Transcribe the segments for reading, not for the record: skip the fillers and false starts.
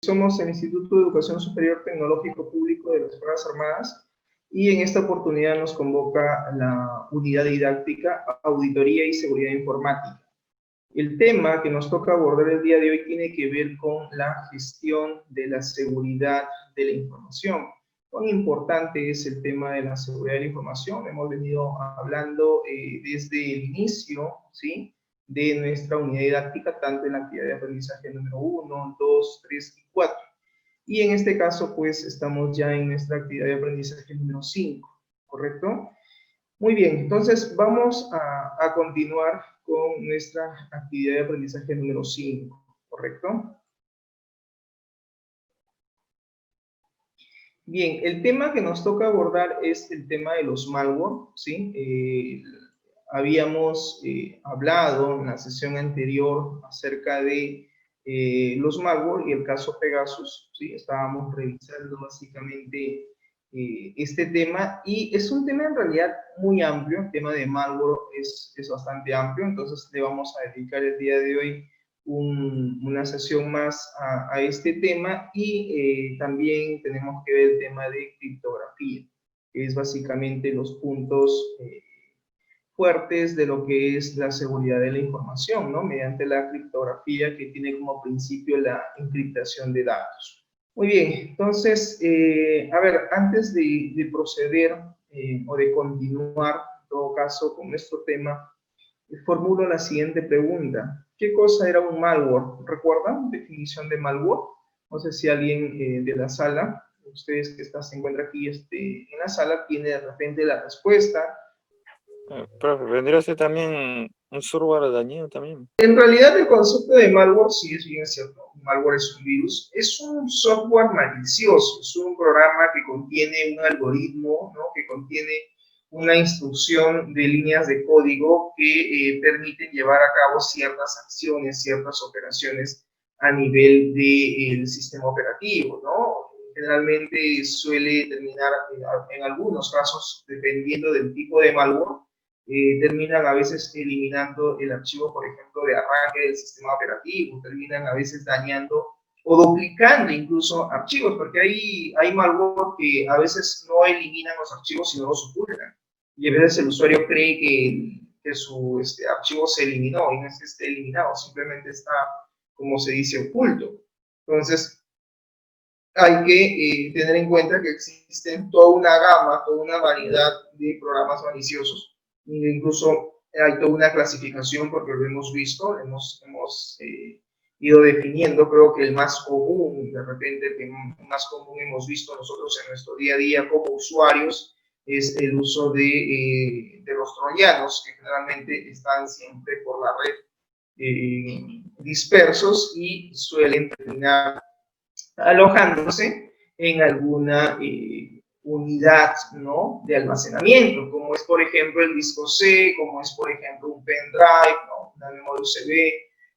Somos el Instituto de Educación Superior Tecnológico Público de las Fuerzas Armadas y en esta oportunidad nos convoca la unidad didáctica Auditoría y Seguridad Informática. El tema que nos toca abordar el día de hoy tiene que ver con la gestión de la seguridad de la información. Cuán importante es el tema de la seguridad de la información. Hemos venido hablando desde el inicio, ¿sí?, de nuestra unidad didáctica, tanto en la actividad de aprendizaje número 1, 2, 3 y 4. Y en este caso, pues, estamos ya en nuestra actividad de aprendizaje número 5, ¿correcto? Muy bien, entonces vamos a continuar con nuestra actividad de aprendizaje número 5, ¿correcto? Bien, el tema que nos toca abordar es el tema de los malware, ¿sí? Habíamos hablado en la sesión anterior acerca de los malware y el caso Pegasus, ¿sí? Estábamos revisando básicamente este tema y es un tema en realidad muy amplio. El tema de malware es bastante amplio, entonces le vamos a dedicar el día de hoy una sesión más a este tema y también tenemos que ver el tema de criptografía, que es básicamente los puntos fuertes de lo que es la seguridad de la información, ¿no? Mediante la criptografía que tiene como principio la encriptación de datos. Muy bien, entonces, a ver, antes de proceder o de continuar, en todo caso, con nuestro tema, formulo la siguiente pregunta. ¿Qué cosa era un malware? ¿Recuerdan? Definición de malware. No sé si alguien de la sala, ustedes que se encuentran aquí en la sala, tiene de repente la respuesta. Profe, vendría a ser también un software dañino también. En realidad el concepto de malware sí es bien cierto. Un malware es un virus, es un software malicioso, es un programa que contiene un algoritmo, ¿no?, que contiene una instrucción de líneas de código que permiten llevar a cabo ciertas acciones, ciertas operaciones a nivel del sistema operativo, ¿no? Generalmente suele terminar, en algunos casos, dependiendo del tipo de malware, terminan a veces eliminando el archivo, por ejemplo, de arranque del sistema operativo, terminan a veces dañando o duplicando incluso archivos, porque hay malware que a veces no eliminan los archivos, sino los ocultan. Y a veces el usuario cree que su archivo se eliminó y no es que esté eliminado, simplemente está, como se dice, oculto. Entonces, hay que tener en cuenta que existen toda una gama, toda una variedad de programas maliciosos. Incluso hay toda una clasificación, porque lo hemos visto, hemos ido definiendo. Creo que el más común, de repente, el más común hemos visto nosotros en nuestro día a día como usuarios, es el uso de los troyanos, que generalmente están siempre por la red dispersos y suelen terminar alojándose en alguna unidad, ¿no?, de almacenamiento, como es, por ejemplo, el disco C, como es, por ejemplo, un pendrive, ¿no?, una memoria USB,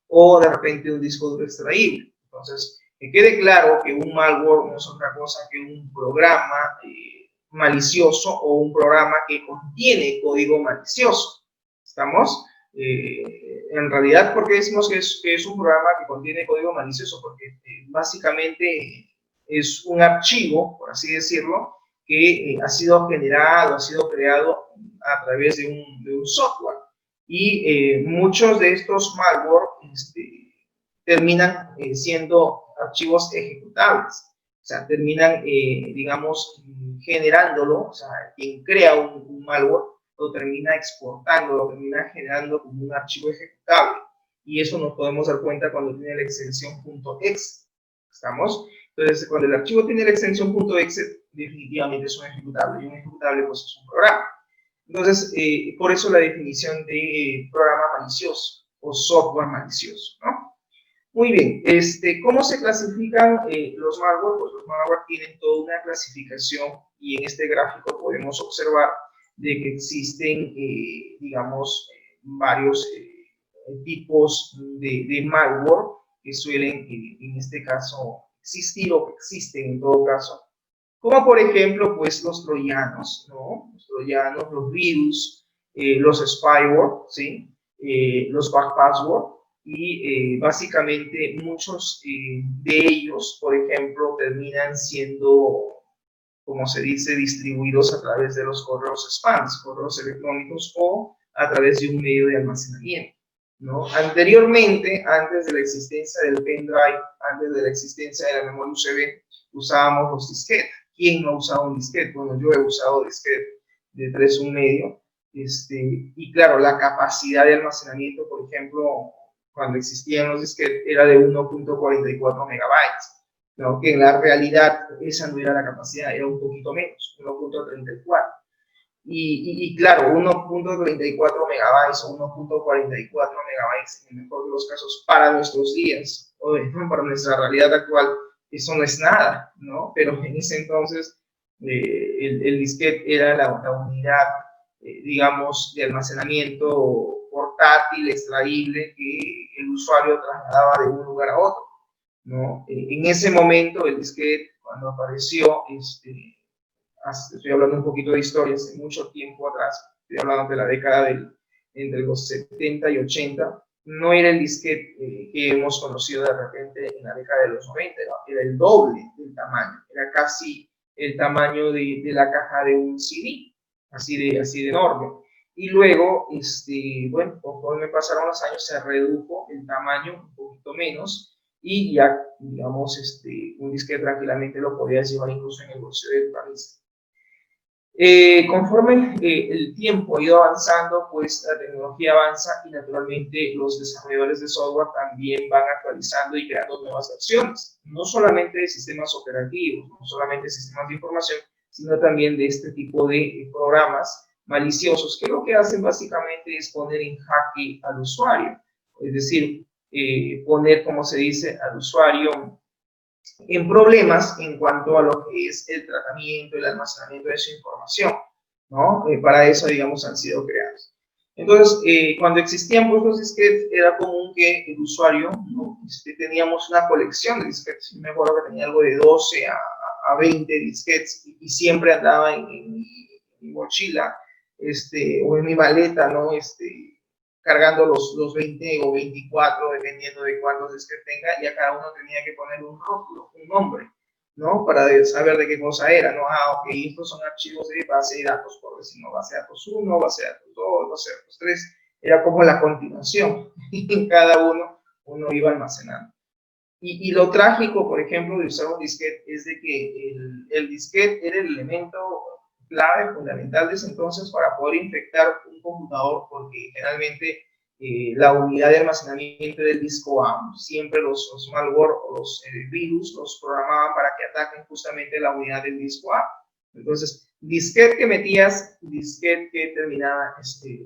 o de repente un disco duro extraíble. Entonces, que quede claro que un malware no es otra cosa que un programa malicioso o un programa que contiene código malicioso. ¿Estamos? En realidad, ¿por qué decimos que es un programa que contiene código malicioso? Porque básicamente es un archivo, por así decirlo, que ha sido generado, ha sido creado a través de un software. Y muchos de estos malware terminan siendo archivos ejecutables. O sea, terminan, digamos, generándolo. O sea, quien crea un malware lo termina exportando, lo termina generando como un archivo ejecutable. Y eso nos podemos dar cuenta cuando tiene la extensión .exe. ¿Estamos? Entonces, cuando el archivo tiene la extensión .exe, definitivamente es un ejecutable. Y un ejecutable, pues, es un programa. Entonces, por eso la definición de programa malicioso o software malicioso, ¿no? Muy bien, ¿cómo se clasifican los malware? Pues los malware tienen toda una clasificación y en este gráfico podemos observar de que existen, digamos, varios tipos de malware que suelen, en este caso, existir o que existen en todo caso, como por ejemplo, pues los troyanos, ¿no? Los troyanos, los virus, los spyware, ¿sí? Los backpassword, y básicamente muchos de ellos, por ejemplo, terminan siendo, como se dice, distribuidos a través de los correos spams, correos electrónicos o a través de un medio de almacenamiento, ¿no? Anteriormente, antes de la existencia del pendrive, antes de la existencia de la memoria USB, usábamos los disquetes. ¿Quién no ha usado un disquete? Bueno, yo he usado disquete de 3,1. Y claro, la capacidad de almacenamiento, por ejemplo, cuando existían los disquetes, era de 1.44 megabytes, ¿no? Que en la realidad esa no era la capacidad, era un poquito menos, 1.34. Y claro, 1.34 megabytes o 1.44 megabytes, en el mejor de los casos, para nuestros días, o para nuestra realidad actual, eso no es nada, ¿no? Pero en ese entonces el disquete era la unidad, digamos, de almacenamiento portátil, extraíble, que el usuario trasladaba de un lugar a otro, ¿no? En ese momento el disquete, cuando apareció, estoy hablando un poquito de historia, hace mucho tiempo atrás, estoy hablando de la década entre los 70 y 80, no era el disquete que hemos conocido de repente en la década de los 90, era el doble del tamaño, era casi el tamaño de la caja de un CD, así de enorme. Y luego, bueno, conforme pasaron los años se redujo el tamaño un poquito menos, y ya, digamos, un disquete tranquilamente lo podías llevar incluso en el bolsillo del país. Conforme el tiempo ha ido avanzando, pues la tecnología avanza y naturalmente los desarrolladores de software también van actualizando y creando nuevas versiones, no solamente de sistemas operativos, no solamente de sistemas de información, sino también de este tipo de programas maliciosos que lo que hacen básicamente es poner en jaque al usuario, es decir, poner, como se dice, al usuario en problemas en cuanto a lo que es el tratamiento, el almacenamiento de su información, ¿no? Para eso, digamos, han sido creados. Entonces, cuando existían pues, los disquetes, era común que el usuario, ¿no? Teníamos una colección de disquetes. Me acuerdo que tenía algo de 12 a 20 disquetes y siempre andaba en mi mochila o en mi maleta, ¿no? Cargando los 20 o 24, dependiendo de cuántos disquetes tenga, y a cada uno tenía que poner un rótulo, un nombre, ¿no? Para saber de qué cosa era, ¿no? Ok, estos son archivos de base de datos, por decir, ¿no? Base de datos 1, base de datos 2, base de datos 3, era como la continuación, y en cada uno iba almacenando. Y lo trágico, por ejemplo, de usar un disquete es de que el disquete era el elemento clave, fundamental de ese entonces para poder infectar un computador, porque generalmente la unidad de almacenamiento del disco A, siempre los malware o los virus los programaban para que ataquen justamente la unidad del disco A. Entonces, disquete que metías, disquete que terminaba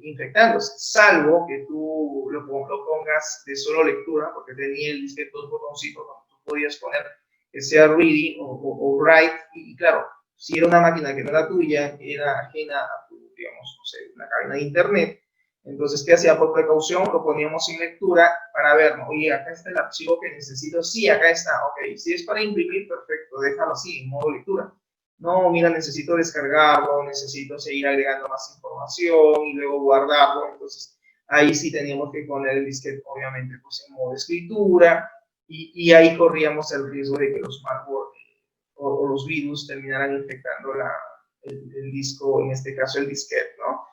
infectándose, salvo que tú lo pongas de solo lectura, porque tenía el disquete dos botoncitos donde tú podías poner que sea ready o write, y claro, si era una máquina que no era tuya, era ajena a tu, digamos, no sé, una cadena de internet, entonces, ¿qué hacía? Por precaución, lo poníamos en lectura para ver, ¿no? Oye, acá está el archivo que necesito, sí, acá está, ok, si es para imprimir, perfecto, déjalo así, en modo lectura. No, mira, necesito descargarlo, necesito seguir agregando más información y luego guardarlo, entonces ahí sí teníamos que poner el disquete, obviamente, pues en modo escritura, y ahí corríamos el riesgo de que los malware o los virus terminaran infectando el disco, en este caso el disquete, ¿no?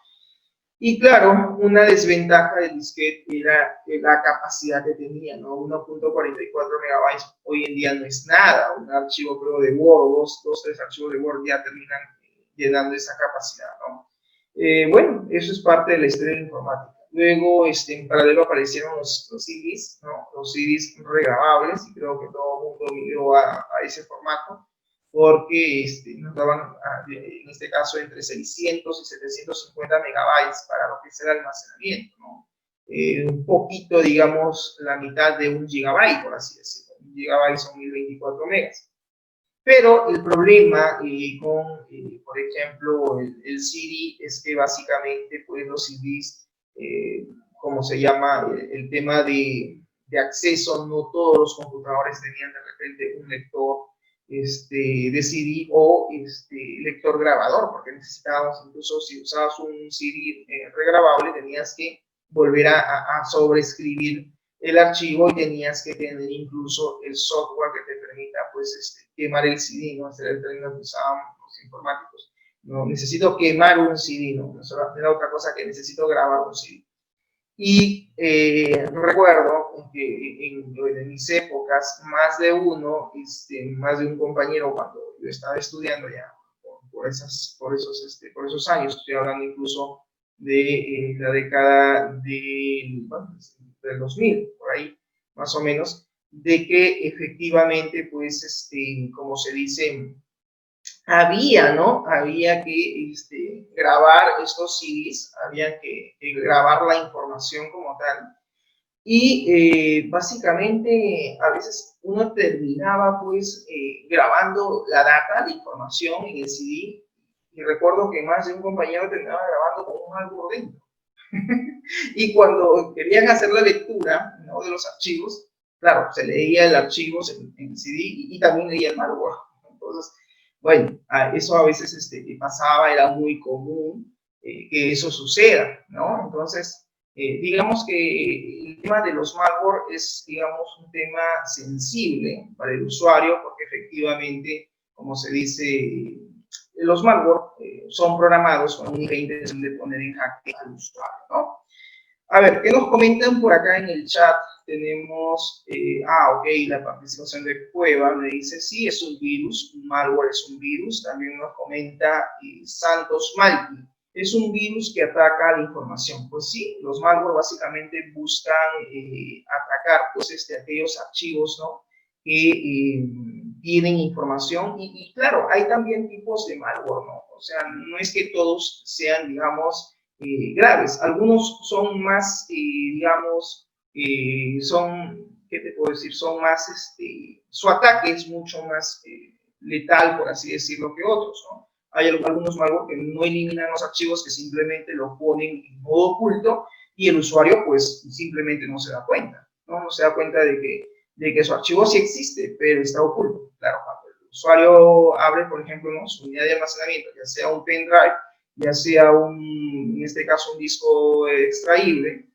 Y claro, una desventaja del disquete era la capacidad que tenía, ¿no? 1.44 megabytes hoy en día no es nada. Un archivo, creo, de Word, tres archivos de Word ya terminan llenando esa capacidad, ¿no? Bueno, eso es parte de la historia de la informática. Luego, en paralelo aparecieron los CDs, ¿no? Los CDs regrabables, y creo que todo el mundo migró a ese formato, porque nos daban, en este caso, entre 600 y 750 megabytes para lo que es el almacenamiento, ¿no? Un poquito, digamos, la mitad de un gigabyte, por así decirlo. Un gigabyte son 1024 megas. Pero el problema con, por ejemplo, el CD es que básicamente, pues, los CDs, como se llama, el tema de acceso, no todos los computadores tenían de repente un lector de CD o lector grabador, porque necesitábamos, incluso si usabas un CD regrabable, tenías que volver a sobreescribir el archivo y tenías que tener incluso el software que te permita, pues, quemar el CD, ¿no? Este era el término que usaban los informáticos. No, necesito quemar un CD, ¿no? Eso era otra cosa que necesito grabar un CD. Y recuerdo que en mis épocas, más de uno, más de un compañero, cuando yo estaba estudiando ya, por esos años, estoy hablando incluso de la década bueno, del 2000, por ahí, más o menos, de que efectivamente, pues, como se dice, había, ¿no? Había que grabar estos CDs, había que grabar la información como tal. Y básicamente a veces uno terminaba pues grabando la data, la información en el CD. Y recuerdo que más de un compañero terminaba grabando con un álbum dentro. Y cuando querían hacer la lectura, ¿no?, de los archivos, claro, se leía el archivo en el CD y también leía el malware. Entonces, bueno, eso a veces pasaba, era muy común que eso suceda, ¿no? Entonces, digamos que el tema de los malware es, digamos, un tema sensible para el usuario porque efectivamente, como se dice, los malware son programados con la única intención de poner en jaque al usuario, ¿no? A ver, ¿qué nos comentan por acá en el chat? Tenemos, ok, la participación de Cueva me dice, sí, es un virus, un malware es un virus. También nos comenta Santos Malki, es un virus que ataca la información. Pues sí, los malware básicamente buscan atacar pues, aquellos archivos, ¿no?, que tienen información. Y claro, hay también tipos de malware, ¿no? O sea, no es que todos sean, digamos, graves. Algunos son más, digamos, ¿qué te puedo decir? Son más, su ataque es mucho más letal, por así decirlo, que otros, ¿no? Hay algunos malware que no eliminan los archivos, que simplemente los ponen en modo oculto y el usuario, pues, simplemente no se da cuenta, ¿no? No se da cuenta de que su archivo sí existe, pero está oculto. Claro, cuando el usuario abre, por ejemplo, ¿no?, su unidad de almacenamiento, ya sea un pendrive, ya sea en este caso un disco extraíble,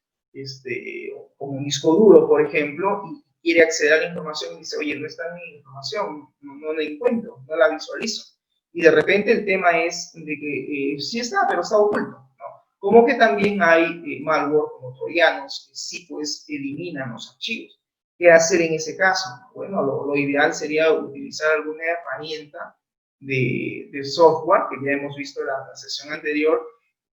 como un disco duro, por ejemplo, y quiere acceder a la información y dice, oye, no está mi información, no la encuentro, no la visualizo. Y de repente el tema es de que sí está, pero está oculto, ¿no? Como que también hay malware como troyanos que sí, pues, eliminan los archivos. ¿Qué hacer en ese caso? Bueno, lo ideal sería utilizar alguna herramienta de software, que ya hemos visto en la sesión anterior,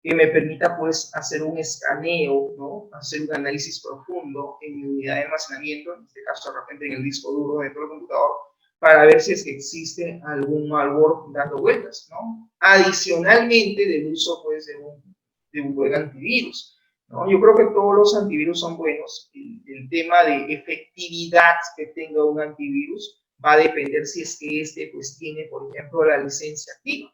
que me permita pues hacer un escaneo, ¿no?, hacer un análisis profundo en mi unidad de almacenamiento, en este caso de repente en el disco duro dentro del computador, para ver si es que existe algún malware dando vueltas, ¿no? Adicionalmente del uso pues de un buen antivirus, ¿no? Yo creo que todos los antivirus son buenos. El tema de efectividad que tenga un antivirus va a depender si es que pues tiene, por ejemplo, la licencia activa.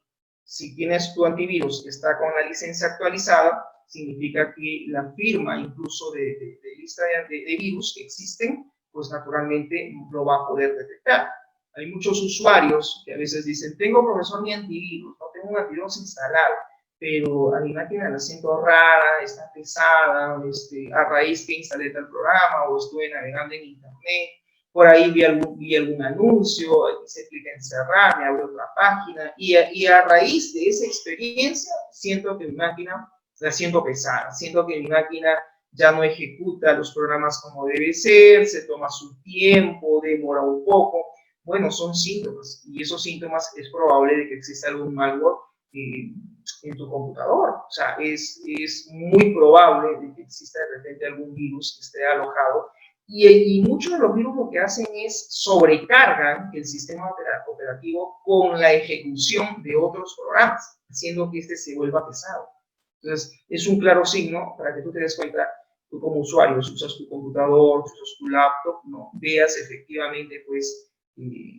Si tienes tu antivirus que está con la licencia actualizada, significa que la firma incluso de lista de virus que existen, pues naturalmente lo va a poder detectar. Hay muchos usuarios que a veces dicen, tengo, profesor, mi antivirus, no tengo un antivirus instalado, pero a mi máquina la siento rara, está pesada, a raíz que instalé tal programa o estuve navegando en internet, por ahí vi algún anuncio, hice clic en cerrar, me abre otra página, y a raíz de esa experiencia siento que mi máquina la siento pesada, siento que mi máquina ya no ejecuta los programas como debe ser, se toma su tiempo, demora un poco. Bueno, son síntomas, y esos síntomas es probable de que exista algún malware en tu computador. O sea, es muy probable de que exista de repente algún virus que esté alojado. Y muchos de los virus lo que hacen es sobrecargan el sistema operativo con la ejecución de otros programas, haciendo que se vuelva pesado. Entonces, es un claro signo para que tú te des cuenta, tú como usuario, si usas tu computador, si usas tu laptop, ¿no?, veas efectivamente, pues,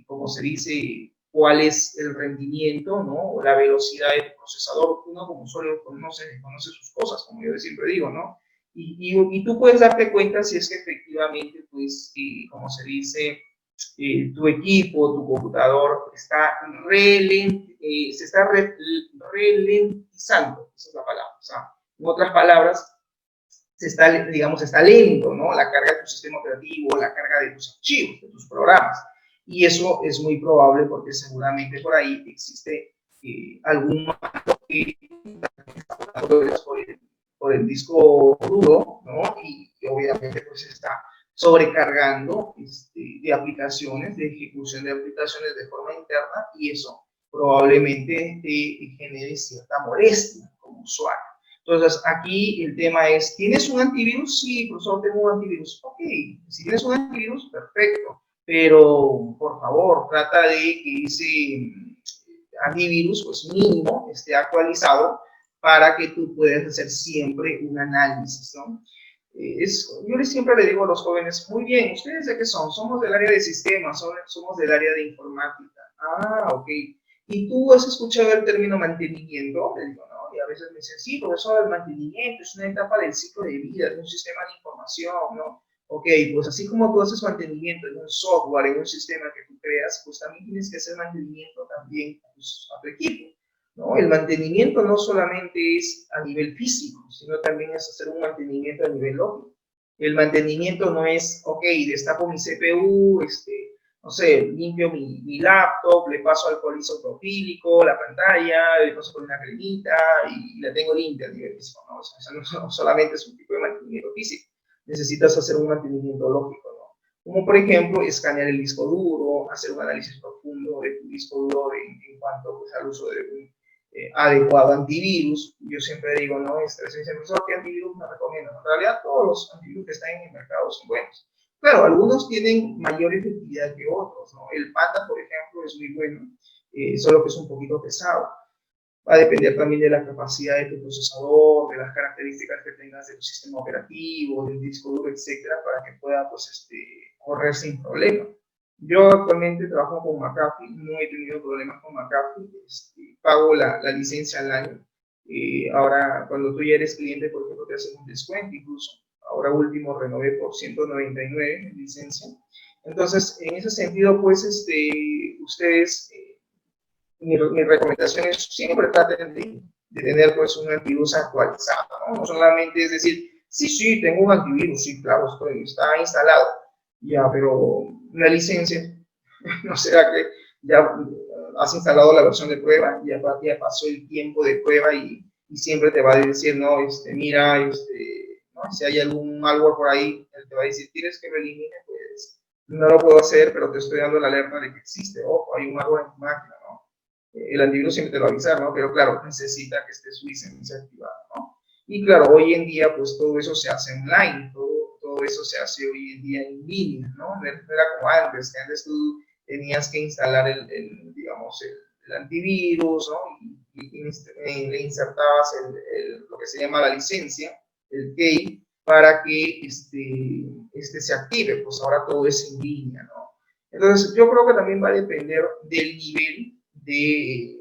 como se dice, cuál es el rendimiento, ¿no?, o la velocidad del procesador. Uno como usuario conoce sus cosas, como yo siempre digo, ¿no? Y tú puedes darte cuenta si es que efectivamente, pues, como se dice, tu equipo, tu computador está se está ralentizando, esa es la palabra. O sea, en otras palabras, digamos, está lento, ¿no? La carga de tu sistema operativo, la carga de tus archivos, de tus programas. Y eso es muy probable porque seguramente por ahí existe algún malo que por el disco duro, ¿no? Y obviamente pues está sobrecargando de aplicaciones, de ejecución de aplicaciones de forma interna, y eso probablemente te genere cierta molestia como usuario. Entonces, aquí el tema es, ¿tienes un antivirus? Sí, profesor, tengo un antivirus. Ok, si tienes un antivirus, perfecto, pero por favor, trata de que ese antivirus, pues mínimo, esté actualizado para que tú puedas hacer siempre un análisis, ¿no? Yo siempre le digo a los jóvenes, muy bien, ¿ustedes de qué son? Somos del área de sistemas, somos del área de informática. Ah, ok. ¿Y tú has escuchado el término mantenimiento? Le digo, no, y a veces me dicen, sí, profesor, el mantenimiento es una etapa del ciclo de vida de un sistema de información, ¿no? Ok, pues así como tú haces mantenimiento en un software, en un sistema que tú creas, pues también tienes que hacer mantenimiento también a tu equipo, ¿no? El mantenimiento no solamente es a nivel físico, sino también es hacer un mantenimiento a nivel lógico. El mantenimiento no es, ok, destapo mi CPU, no sé, limpio mi laptop, le paso alcohol isopropílico, la pantalla, le paso con una cremita y la tengo limpia a nivel físico, ¿no? O sea, no solamente es un tipo de mantenimiento físico, necesitas hacer un mantenimiento lógico, ¿no? Como por ejemplo, escanear el disco duro, hacer un análisis profundo de tu disco duro en cuanto pues, al uso de un adecuado antivirus. Yo siempre digo, ¿no? Profesor, ¿qué antivirus me recomiendan? En realidad, todos los antivirus que están en el mercado son buenos. Claro, algunos tienen mayor efectividad que otros, ¿no? El Panda, por ejemplo, es muy bueno, solo que es un poquito pesado. Va a depender también de la capacidad de tu procesador, de las características que tengas de tu sistema operativo, del disco duro, etcétera, para que pueda pues, correr sin problema. Yo actualmente trabajo con McAfee, no he tenido problemas con McAfee, pago la licencia al año. Ahora, cuando tú ya eres cliente, por ejemplo, te hacen un descuento incluso. Ahora último renové por 199 licencia. Entonces, en ese sentido, pues, ustedes mi recomendación es siempre traten de tener pues un antivirus actualizado, ¿no? No solamente es decir, sí, tengo un antivirus, sí, claro, está instalado, ya, pero la licencia, ¿no será que ya has instalado la versión de prueba, ya pasó el tiempo de prueba y siempre te va a decir, no, mira, ¿no? Si hay algún malware por ahí, él te va a decir, ¿quieres que lo elimine? Pues no lo puedo hacer, pero te estoy dando la alerta de que existe, ojo, hay un malware en tu máquina, ¿no? El antivirus siempre te lo va a avisar, ¿no? Pero claro, necesita que esté su licencia activada, ¿no? Y claro, hoy en día, pues todo eso se hace online, todo eso se hace hoy en día en línea, ¿no? No era como antes, que antes tú tenías que instalar digamos, el antivirus, ¿no? Y le insertabas lo que se llama la licencia, el key, para que se active, pues ahora todo es en línea, ¿no? Entonces, yo creo que también va a depender del nivel de,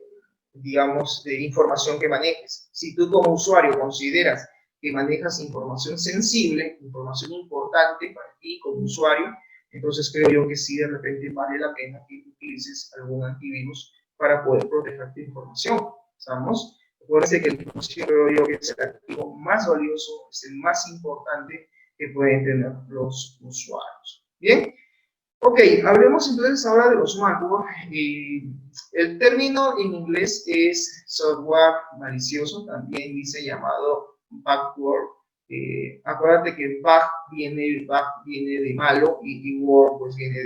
digamos, de información que manejes. Si tú como usuario consideras que manejas información sensible, información importante para ti como usuario, entonces creo yo que sí, de repente vale la pena que utilices algún antivirus para poder proteger tu información. ¿Estamos? Acuérdense que el dispositivo, creo yo, que es el activo más valioso, es el más importante que pueden tener los usuarios. Bien. Ok, hablemos entonces ahora de los malware. El término en inglés es software malicioso, también dice llamado backward. Acuérdate que back viene de malo y word pues viene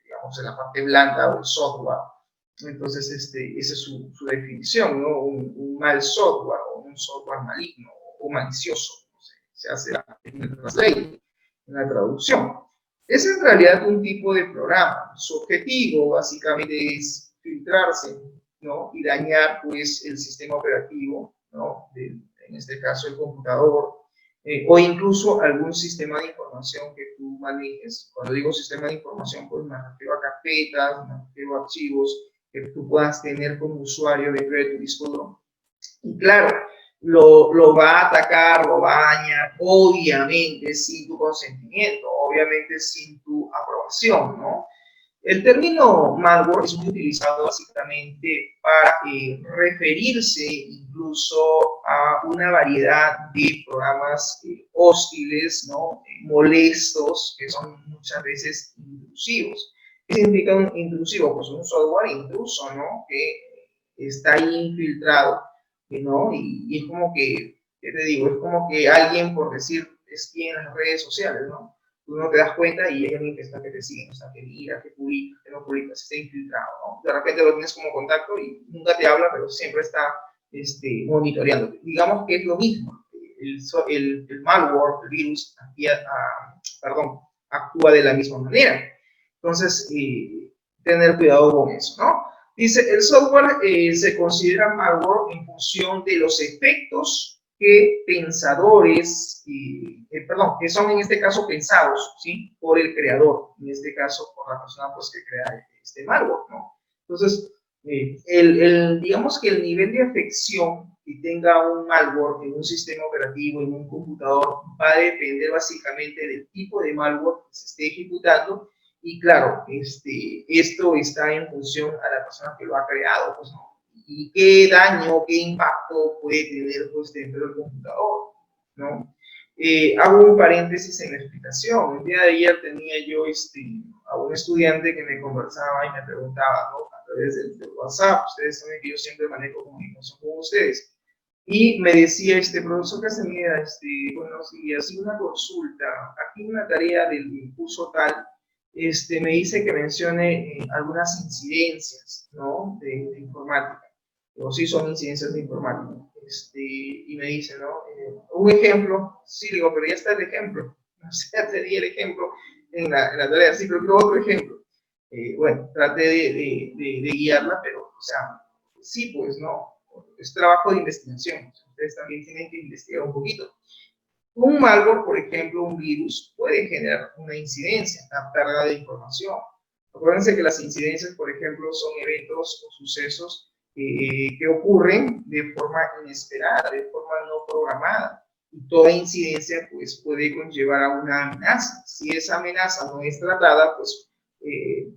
digamos, de la parte blanca o el software. Entonces, esa es su definición, ¿no? Un mal software o un software maligno o malicioso, no sé, se hace en la traducción. Es en realidad un tipo de programa. Su objetivo básicamente es filtrarse, ¿no? Y dañar pues el sistema operativo, ¿no? En este caso el computador, o incluso algún sistema de información que tú manejes. Cuando digo sistema de información, pues me refiero a carpetas, me refiero a archivos que tú puedas tener como usuario dentro de tu disco duro. Y claro, lo va a atacar, lo va a dañar, obviamente sin tu consentimiento, obviamente sin tu aprobación, ¿no? El término malware es muy utilizado básicamente para referirse incluso a una variedad de programas hostiles, ¿no? Molestos, que son muchas veces intrusivos. ¿Qué significa un intrusivo? Pues un software intruso, ¿no? Que está ahí infiltrado, ¿no? Y es como que, ¿qué te digo? Es como que alguien, por decir, espía en las redes sociales, ¿no? Tú no te das cuenta y hay alguien que está que te sigue, está que mira, que publica, que no publica, se está infiltrado, ¿no? De repente lo tienes como contacto y nunca te habla, pero siempre está monitoreando. Digamos que es lo mismo. El malware, el virus, actúa de la misma manera. Entonces, tener cuidado con eso, ¿no? Dice, el software se considera malware en función de los efectos que pensadores, que son en este caso pensados, ¿sí? Por el creador, en este caso por la persona pues, que crea este malware, ¿no? Entonces, digamos que el nivel de afección que tenga un malware en un sistema operativo, en un computador, va a depender básicamente del tipo de malware que se esté ejecutando. Y claro, esto está en función a la persona que lo ha creado, pues, ¿no? Y qué daño, qué impacto puede tener pues, dentro del computador, ¿no? Hago un paréntesis en la explicación. El día de ayer tenía yo a un estudiante que me conversaba y me preguntaba, ¿no? A través del WhatsApp, ustedes saben que yo siempre manejo comunicación con ustedes. Y me decía, profesor Castañeda, buenos días, y una consulta, aquí una tarea del curso tal, me dice que mencione algunas incidencias, ¿no? De informática, o sí son incidencias de informática. Y me dice, ¿no? Un ejemplo, sí, digo, pero ya está el ejemplo. O sea, te di el ejemplo en la tarea, sí, pero quiero otro ejemplo. Bueno, traté de guiarla, pero, o sea, sí, pues no, es trabajo de investigación. Ustedes también tienen que investigar un poquito. Un malware, por ejemplo, un virus, puede generar una incidencia, una pérdida de información. Acuérdense que las incidencias, por ejemplo, son eventos o sucesos que ocurren de forma inesperada, de forma no programada. Y toda incidencia pues, puede conllevar a una amenaza. Si esa amenaza no es tratada, pues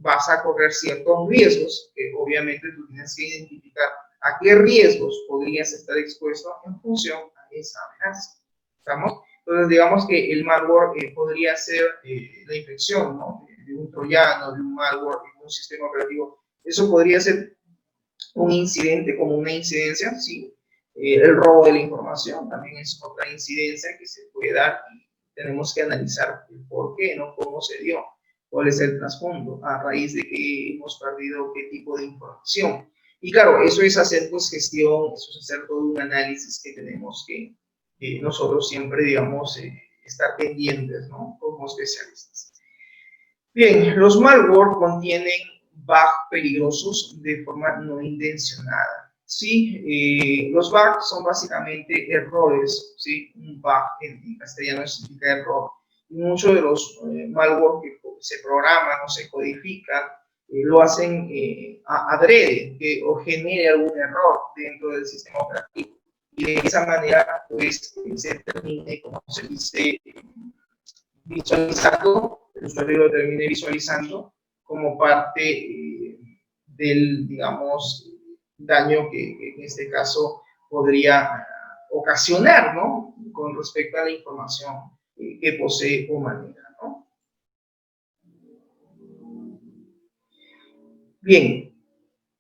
vas a correr ciertos riesgos que obviamente tú tienes que identificar a qué riesgos podrías estar expuesto en función a esa amenaza. ¿Estamos? Entonces, digamos que el malware podría ser la infección, ¿no? De un troyano, de un malware, de un sistema operativo. Eso podría ser un incidente como una incidencia, ¿sí? El robo de la información también es otra incidencia que se puede dar y tenemos que analizar el por qué, ¿no? Cómo se dio, cuál es el trasfondo, a raíz de que hemos perdido qué tipo de información. Y claro, eso es hacer pues gestión, eso es hacer todo un análisis que tenemos que nosotros siempre, digamos, estar pendientes, ¿no? Como especialistas. Bien, los malware contienen bugs peligrosos de forma no intencionada. Sí, los bugs son básicamente errores, ¿sí? Un bug en castellano significa error. Y muchos de los malware que se programan o se codifican lo hacen adrede o genere algún error dentro del sistema operativo. Y de esa manera, pues, se termine, como se dice, visualizando, el usuario lo termine visualizando como parte del, digamos, daño que en este caso podría ocasionar, ¿no? Con respecto a la información que posee o maneja, ¿no? Bien,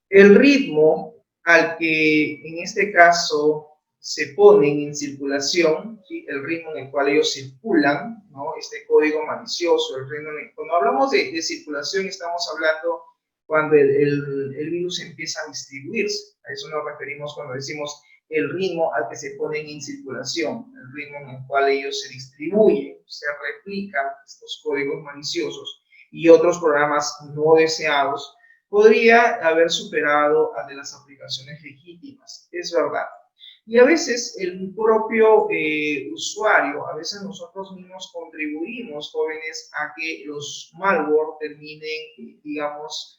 el ritmo al que en este caso se ponen en circulación, ¿sí? El ritmo en el cual ellos circulan, ¿no? Este código malicioso, el ritmo cuando hablamos de circulación estamos hablando cuando el virus empieza a distribuirse. A eso nos referimos cuando decimos el ritmo al que se ponen en circulación, el ritmo en el cual ellos se distribuyen, se replican estos códigos maliciosos y otros programas no deseados, podría haber superado al de las aplicaciones legítimas, es verdad. Y a veces el propio usuario, a veces nosotros mismos contribuimos, jóvenes, a que los malware terminen, digamos,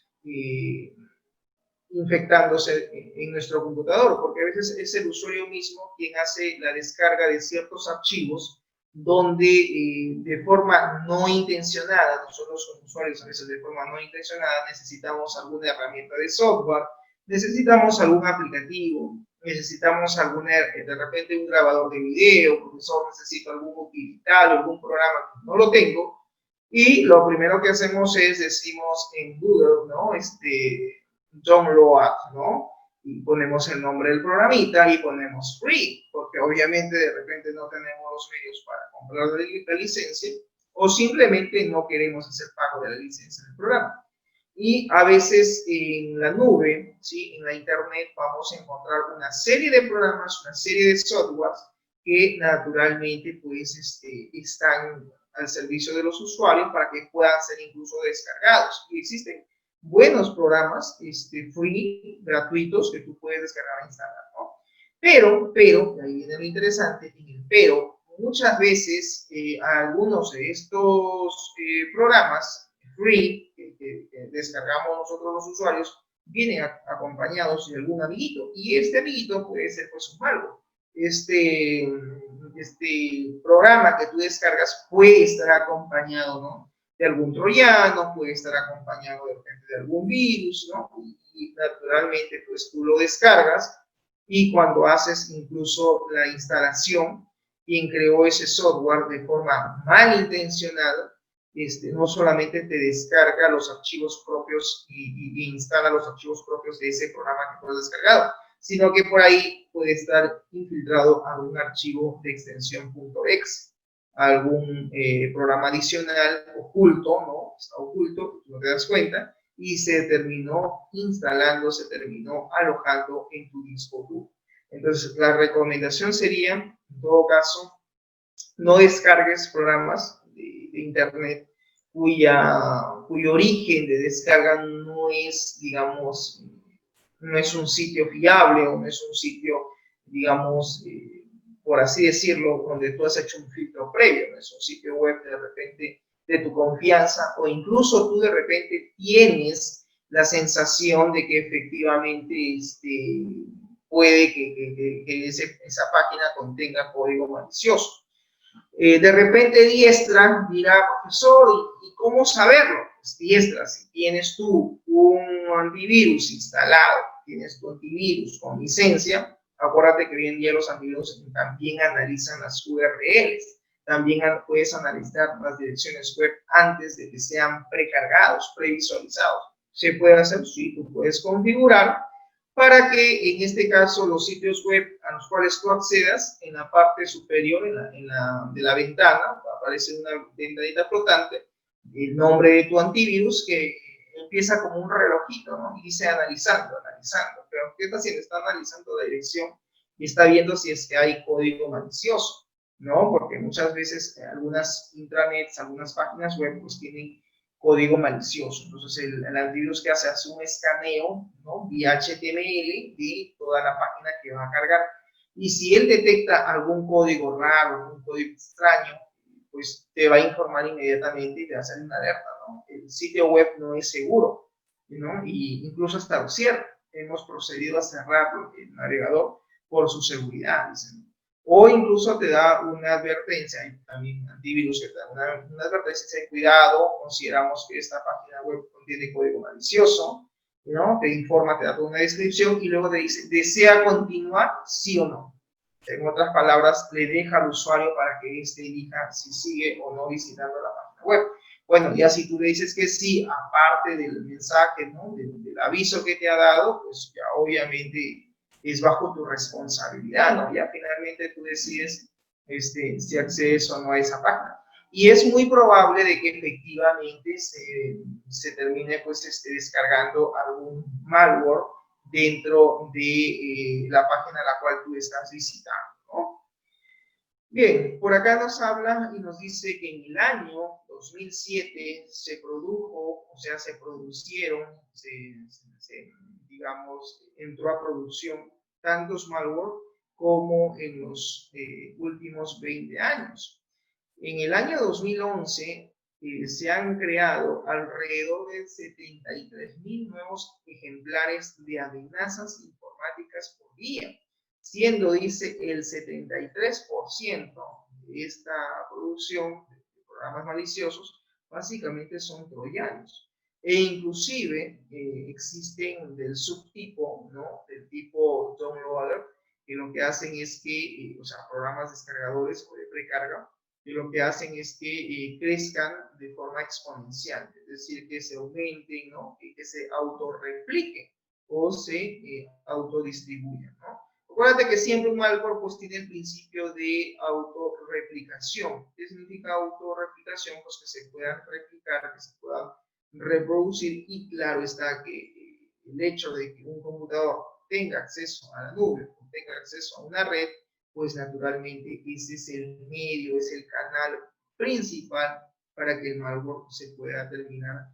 infectándose en nuestro computador, porque a veces es el usuario mismo quien hace la descarga de ciertos archivos donde de forma no intencionada, nosotros como usuarios a veces de forma no intencionada necesitamos alguna herramienta de software, necesitamos algún aplicativo, necesitamos de repente un grabador de video, profesor, necesito algún utilitario, algún programa que no lo tengo, y lo primero que hacemos es, decimos en Google, ¿no? Download, ¿no? Y ponemos el nombre del programita y ponemos free, porque obviamente de repente no tenemos los medios para comprar la licencia, o simplemente no queremos hacer pago de la licencia del programa. Y a veces en la nube, ¿sí? En la internet, vamos a encontrar una serie de programas, una serie de softwares que naturalmente pues están al servicio de los usuarios para que puedan ser incluso descargados. Y existen buenos programas free, gratuitos, que tú puedes descargar e instalar, ¿no? Pero, ahí viene lo interesante, pero muchas veces algunos de estos programas free que descargamos nosotros los usuarios vienen acompañados de algún amiguito, y este amiguito puede ser pues un malware. Este programa que tú descargas puede estar acompañado, ¿no? De algún troyano, puede estar acompañado de algún virus, ¿no? Y naturalmente pues tú lo descargas, y cuando haces incluso la instalación, quien creó ese software de forma malintencionada, no solamente te descarga los archivos propios y instala los archivos propios de ese programa que tú has descargado, sino que por ahí puede estar infiltrado algún archivo de extensión .exe, algún programa adicional oculto, ¿no? Está oculto, no te das cuenta, y se terminó instalando, se terminó alojando en tu disco duro. Entonces, la recomendación sería, en todo caso, no descargues programas de internet cuyo origen de descarga no es, digamos, no es un sitio fiable, o no es un sitio, digamos, por así decirlo, donde tú has hecho un filtro previo, no es un sitio web de repente de tu confianza, o incluso tú de repente tienes la sensación de que efectivamente puede que esa página contenga código malicioso. De repente Diestra dirá, profesor, ¿y cómo saberlo? Pues Diestra, si tienes tú un antivirus instalado, tienes tu antivirus con licencia, acuérdate que hoy en día los antivirus también analizan las URLs, también puedes analizar las direcciones web antes de que sean precargados, previsualizados. Se puede hacer, sí, tú puedes configurar para que en este caso los sitios web a los cuales tú accedas, en la parte superior de la ventana aparece una ventanita flotante, el nombre de tu antivirus, que empieza como un relojito, ¿no? Y dice analizando. Pero ¿qué está haciendo? Está analizando la dirección y está viendo si es que hay código malicioso, ¿no? Porque muchas veces algunas intranets, algunas páginas web pues tienen código malicioso. Entonces el antivirus que hace un escaneo, ¿no? Vía HTML de toda la página que va a cargar, y si él detecta algún código raro, algún código extraño, pues te va a informar inmediatamente y te va a hacer una alerta, ¿no? El sitio web no es seguro, ¿no? Y incluso hasta lo cierra. Hemos procedido a cerrar el navegador por su seguridad, dicen. O incluso te da una advertencia, también antivirus que te da una advertencia de cuidado, consideramos que esta página web contiene código malicioso, ¿no? Te informa, te da toda una descripción y luego te dice, ¿desea continuar? Sí o no. En otras palabras, le deja al usuario para que éste elija si sigue o no visitando la página web. Bueno, ya si tú le dices que sí, aparte del mensaje, ¿no? Del aviso que te ha dado, pues ya obviamente es bajo tu responsabilidad, ¿no? Ya finalmente tú decides si accedes o no a esa página. Y es muy probable de que efectivamente se termine pues descargando algún malware dentro de la página a la cual tú estás visitando, ¿no? Bien, por acá nos habla y nos dice que en el año 2007 se produjo, o sea, se producieron, digamos, entró a producción tantos malware como en los últimos 20 años. En el año 2011 se han creado alrededor de 73,000 nuevos ejemplares de amenazas informáticas por día, siendo, dice, el 73% de esta producción de programas maliciosos básicamente son troyanos. E inclusive existen del subtipo, ¿no? Del tipo downloader, que lo que hacen es que, o sea, programas descargadores o de precarga, que lo que hacen es que crezcan de forma exponencial, es decir, que se aumenten, ¿no? Y que se autorrepliquen o se autodistribuyan, ¿no? Acuérdate que siempre un malware pues tiene el principio de autorreplicación. ¿Qué significa autorreplicación? Pues que se puedan replicar, que se puedan reproducir, y claro está que el hecho de que un computador tenga acceso a la nube o tenga acceso a una red, pues naturalmente ese es el medio, es el canal principal para que el malware se pueda terminar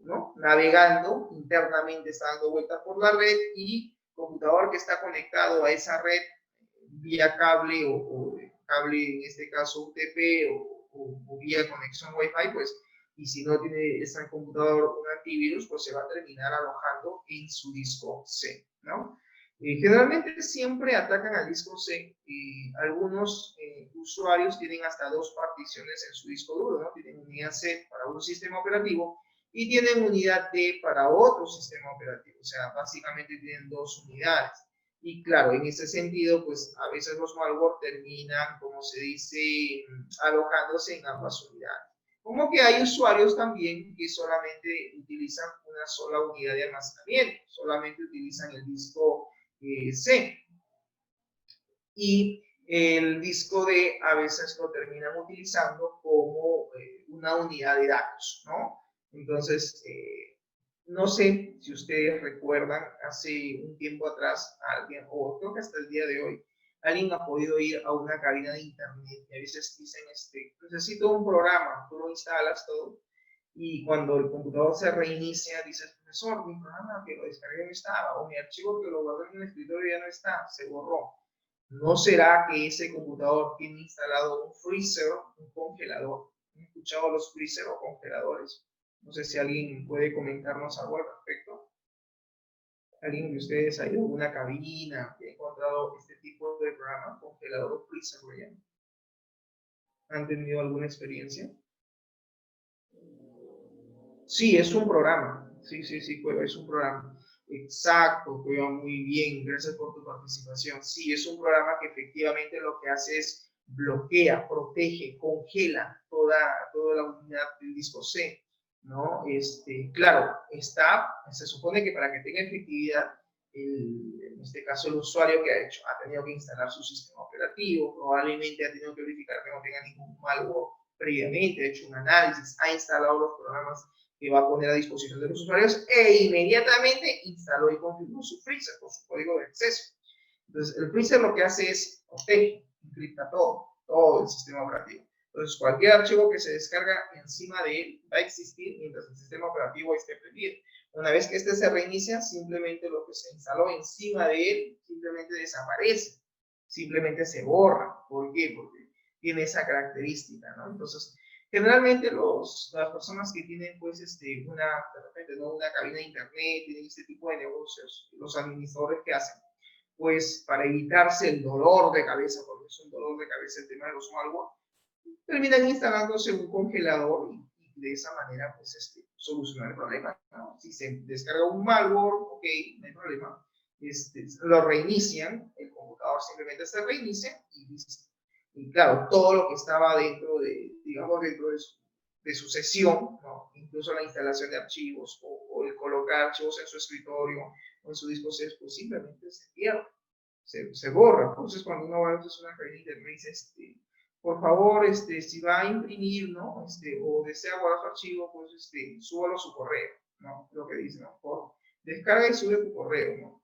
¿no? Navegando internamente, está dando vueltas por la red, y computador que está conectado a esa red vía cable o cable, en este caso UTP o vía conexión Wi-Fi, pues, y si no tiene ese computador un antivirus, pues se va a terminar alojando en su disco C, ¿no? Generalmente siempre atacan al disco C. Algunos usuarios tienen hasta 2 particiones en su disco duro, ¿no? Tienen unidad C para un sistema operativo y tienen unidad D para otro sistema operativo. O sea, básicamente tienen 2 unidades. Y claro, en ese sentido, pues a veces los malware terminan, como se dice, alojándose en ambas unidades. Como que hay usuarios también que solamente utilizan una sola unidad de almacenamiento, solamente utilizan el disco C. Y el disco D a veces lo terminan utilizando como una unidad de datos, ¿no? Entonces, no sé si ustedes recuerdan, hace un tiempo atrás, alguien, o creo que hasta el día de hoy, alguien ha podido ir a una cabina de internet y a veces dicen, necesito un programa, tú lo instalas todo, y cuando el computador se reinicia, dices, profesor, mi programa que lo descargué no estaba, o mi archivo que lo guardé en el escritorio ya no está, se borró. ¿No será que ese computador tiene instalado un freezer, un congelador? ¿Han escuchado los freezer o congeladores? No sé si alguien puede comentarnos algo al respecto. ¿Alguien de ustedes ha ido a alguna cabina que ha encontrado este tipo de programa, congelador o freezer? ¿Han tenido alguna experiencia? Sí, es un programa. Sí, Cueva, es un programa. Exacto, Cueva, muy bien. Gracias por tu participación. Sí, es un programa que efectivamente lo que hace es bloquea, protege, congela toda la unidad del disco C, ¿no? Claro, se supone que para que tenga efectividad, en este caso el usuario que ha tenido que instalar su sistema operativo, probablemente ha tenido que verificar que no tenga ningún malware previamente, ha hecho un análisis, ha instalado los programas que va a poner a disposición de los usuarios, e inmediatamente instaló y configuró su freezer con su código de acceso. Entonces, el freezer lo que hace es protege, encripta todo el sistema operativo. Entonces, cualquier archivo que se descarga encima de él va a existir mientras el sistema operativo esté prendido. Una vez que este se reinicia, simplemente lo que se instaló encima de él simplemente desaparece, simplemente se borra. ¿Por qué? Porque tiene esa característica, ¿no? Entonces, generalmente las personas que tienen, pues, de repente, ¿no? Una cabina de internet, tienen este tipo de negocios, los administradores que hacen, pues, para evitarse el dolor de cabeza, porque es un dolor de cabeza el tema de los malware, terminan instalándose un congelador y de esa manera, pues, solucionar el problema, ¿no? Si se descarga un malware, ok, no hay problema, lo reinician, el computador simplemente se reinicia y listo. Y claro, todo lo que estaba dentro de su sesión, ¿no? Incluso la instalación de archivos o el colocar archivos en su escritorio o en su disco C, pues simplemente se pierde, se borra. Entonces, cuando uno va a una cabina de internet y dice, por favor, si va a imprimir, ¿no? O desea guardar su archivo, pues, súbalo a su correo, ¿no? Lo que dice, ¿no? Descarga y sube tu correo, ¿no?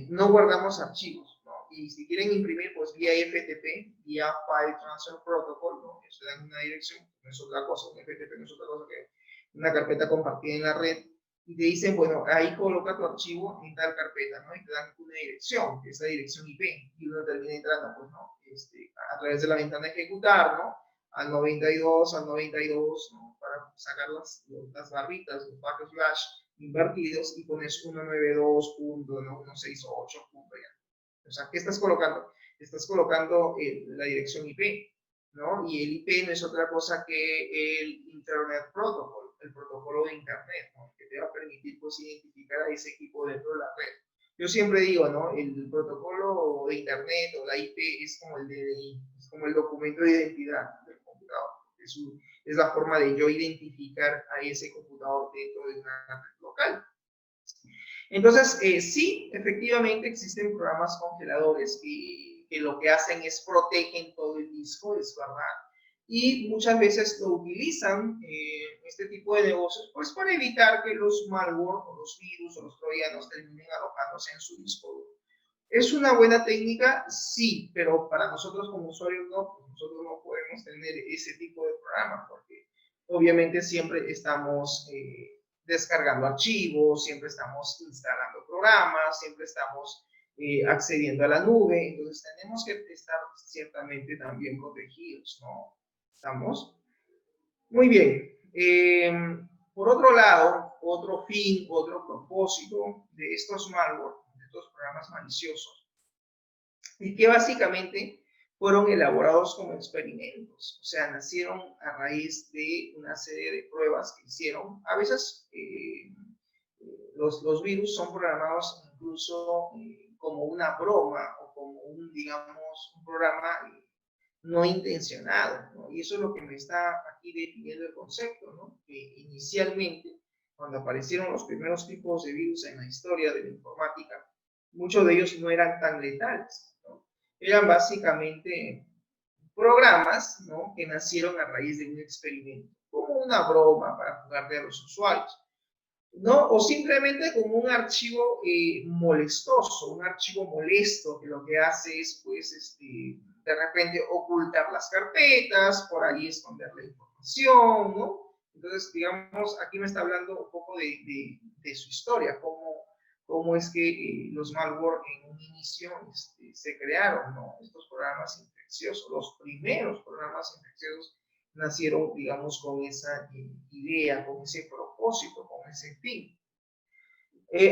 No guardamos archivos, ¿no? Y si quieren imprimir, pues vía FTP, vía File Transfer Protocol, ¿no? Eso dan una dirección, no es otra cosa, un FTP no es otra cosa que una carpeta compartida en la red, y te dicen, bueno, ahí coloca tu archivo en tal carpeta, ¿no? Y te dan una dirección, que es la dirección IP, y uno termina entrando, pues, ¿no? A través de la ventana ejecutar, ¿no? Al 92, ¿no? Para sacar las barritas, los backslash invertidos, y pones 192.168. O sea, ¿qué estás colocando? Estás colocando la dirección IP, ¿no? Y el IP no es otra cosa que el Internet Protocol. el protocolo de Internet, ¿no? Que te va a permitir pues identificar a ese equipo dentro de la red. Yo siempre digo, ¿no? El protocolo de Internet o la IP es como el DNI, es como el documento de identidad del computador. Es la forma de yo identificar a ese computador dentro de una red local. Entonces, sí, efectivamente existen programas congeladores que lo que hacen es protegen todo el disco, es verdad. Y muchas veces lo utilizan este tipo de negocios pues para evitar que los malware o los virus o los troyanos terminen alojándose en su disco duro. ¿Es una buena técnica? Sí, pero para nosotros como usuarios no, pues nosotros no podemos tener ese tipo de programa porque obviamente siempre estamos descargando archivos, siempre estamos instalando programas, siempre estamos accediendo a la nube, entonces tenemos que estar ciertamente también protegidos, ¿no? ¿Estamos? Muy bien. Por otro lado, otro fin, otro propósito de estos malware, de estos programas maliciosos, y que básicamente fueron elaborados como experimentos, o sea, nacieron a raíz de una serie de pruebas que hicieron. A veces los virus son programados incluso como una broma o como un, digamos, un programa no intencionado, ¿no? Y eso es lo que me está aquí definiendo el concepto, ¿no? Que inicialmente, cuando aparecieron los primeros tipos de virus en la historia de la informática, muchos de ellos no eran tan letales, ¿no? Eran básicamente programas, ¿no? Que nacieron a raíz de un experimento, como una broma para jugarle a los usuarios, ¿no? O simplemente como un archivo molestoso, un archivo molesto que lo que hace es, pues, de repente ocultar las carpetas, por ahí esconder la información, ¿no? Entonces, digamos, aquí me está hablando un poco de su historia, cómo es que los malware en un inicio se crearon, ¿no? Estos programas infecciosos, los primeros programas infecciosos nacieron, digamos, con esa idea, con ese propósito, con ese fin.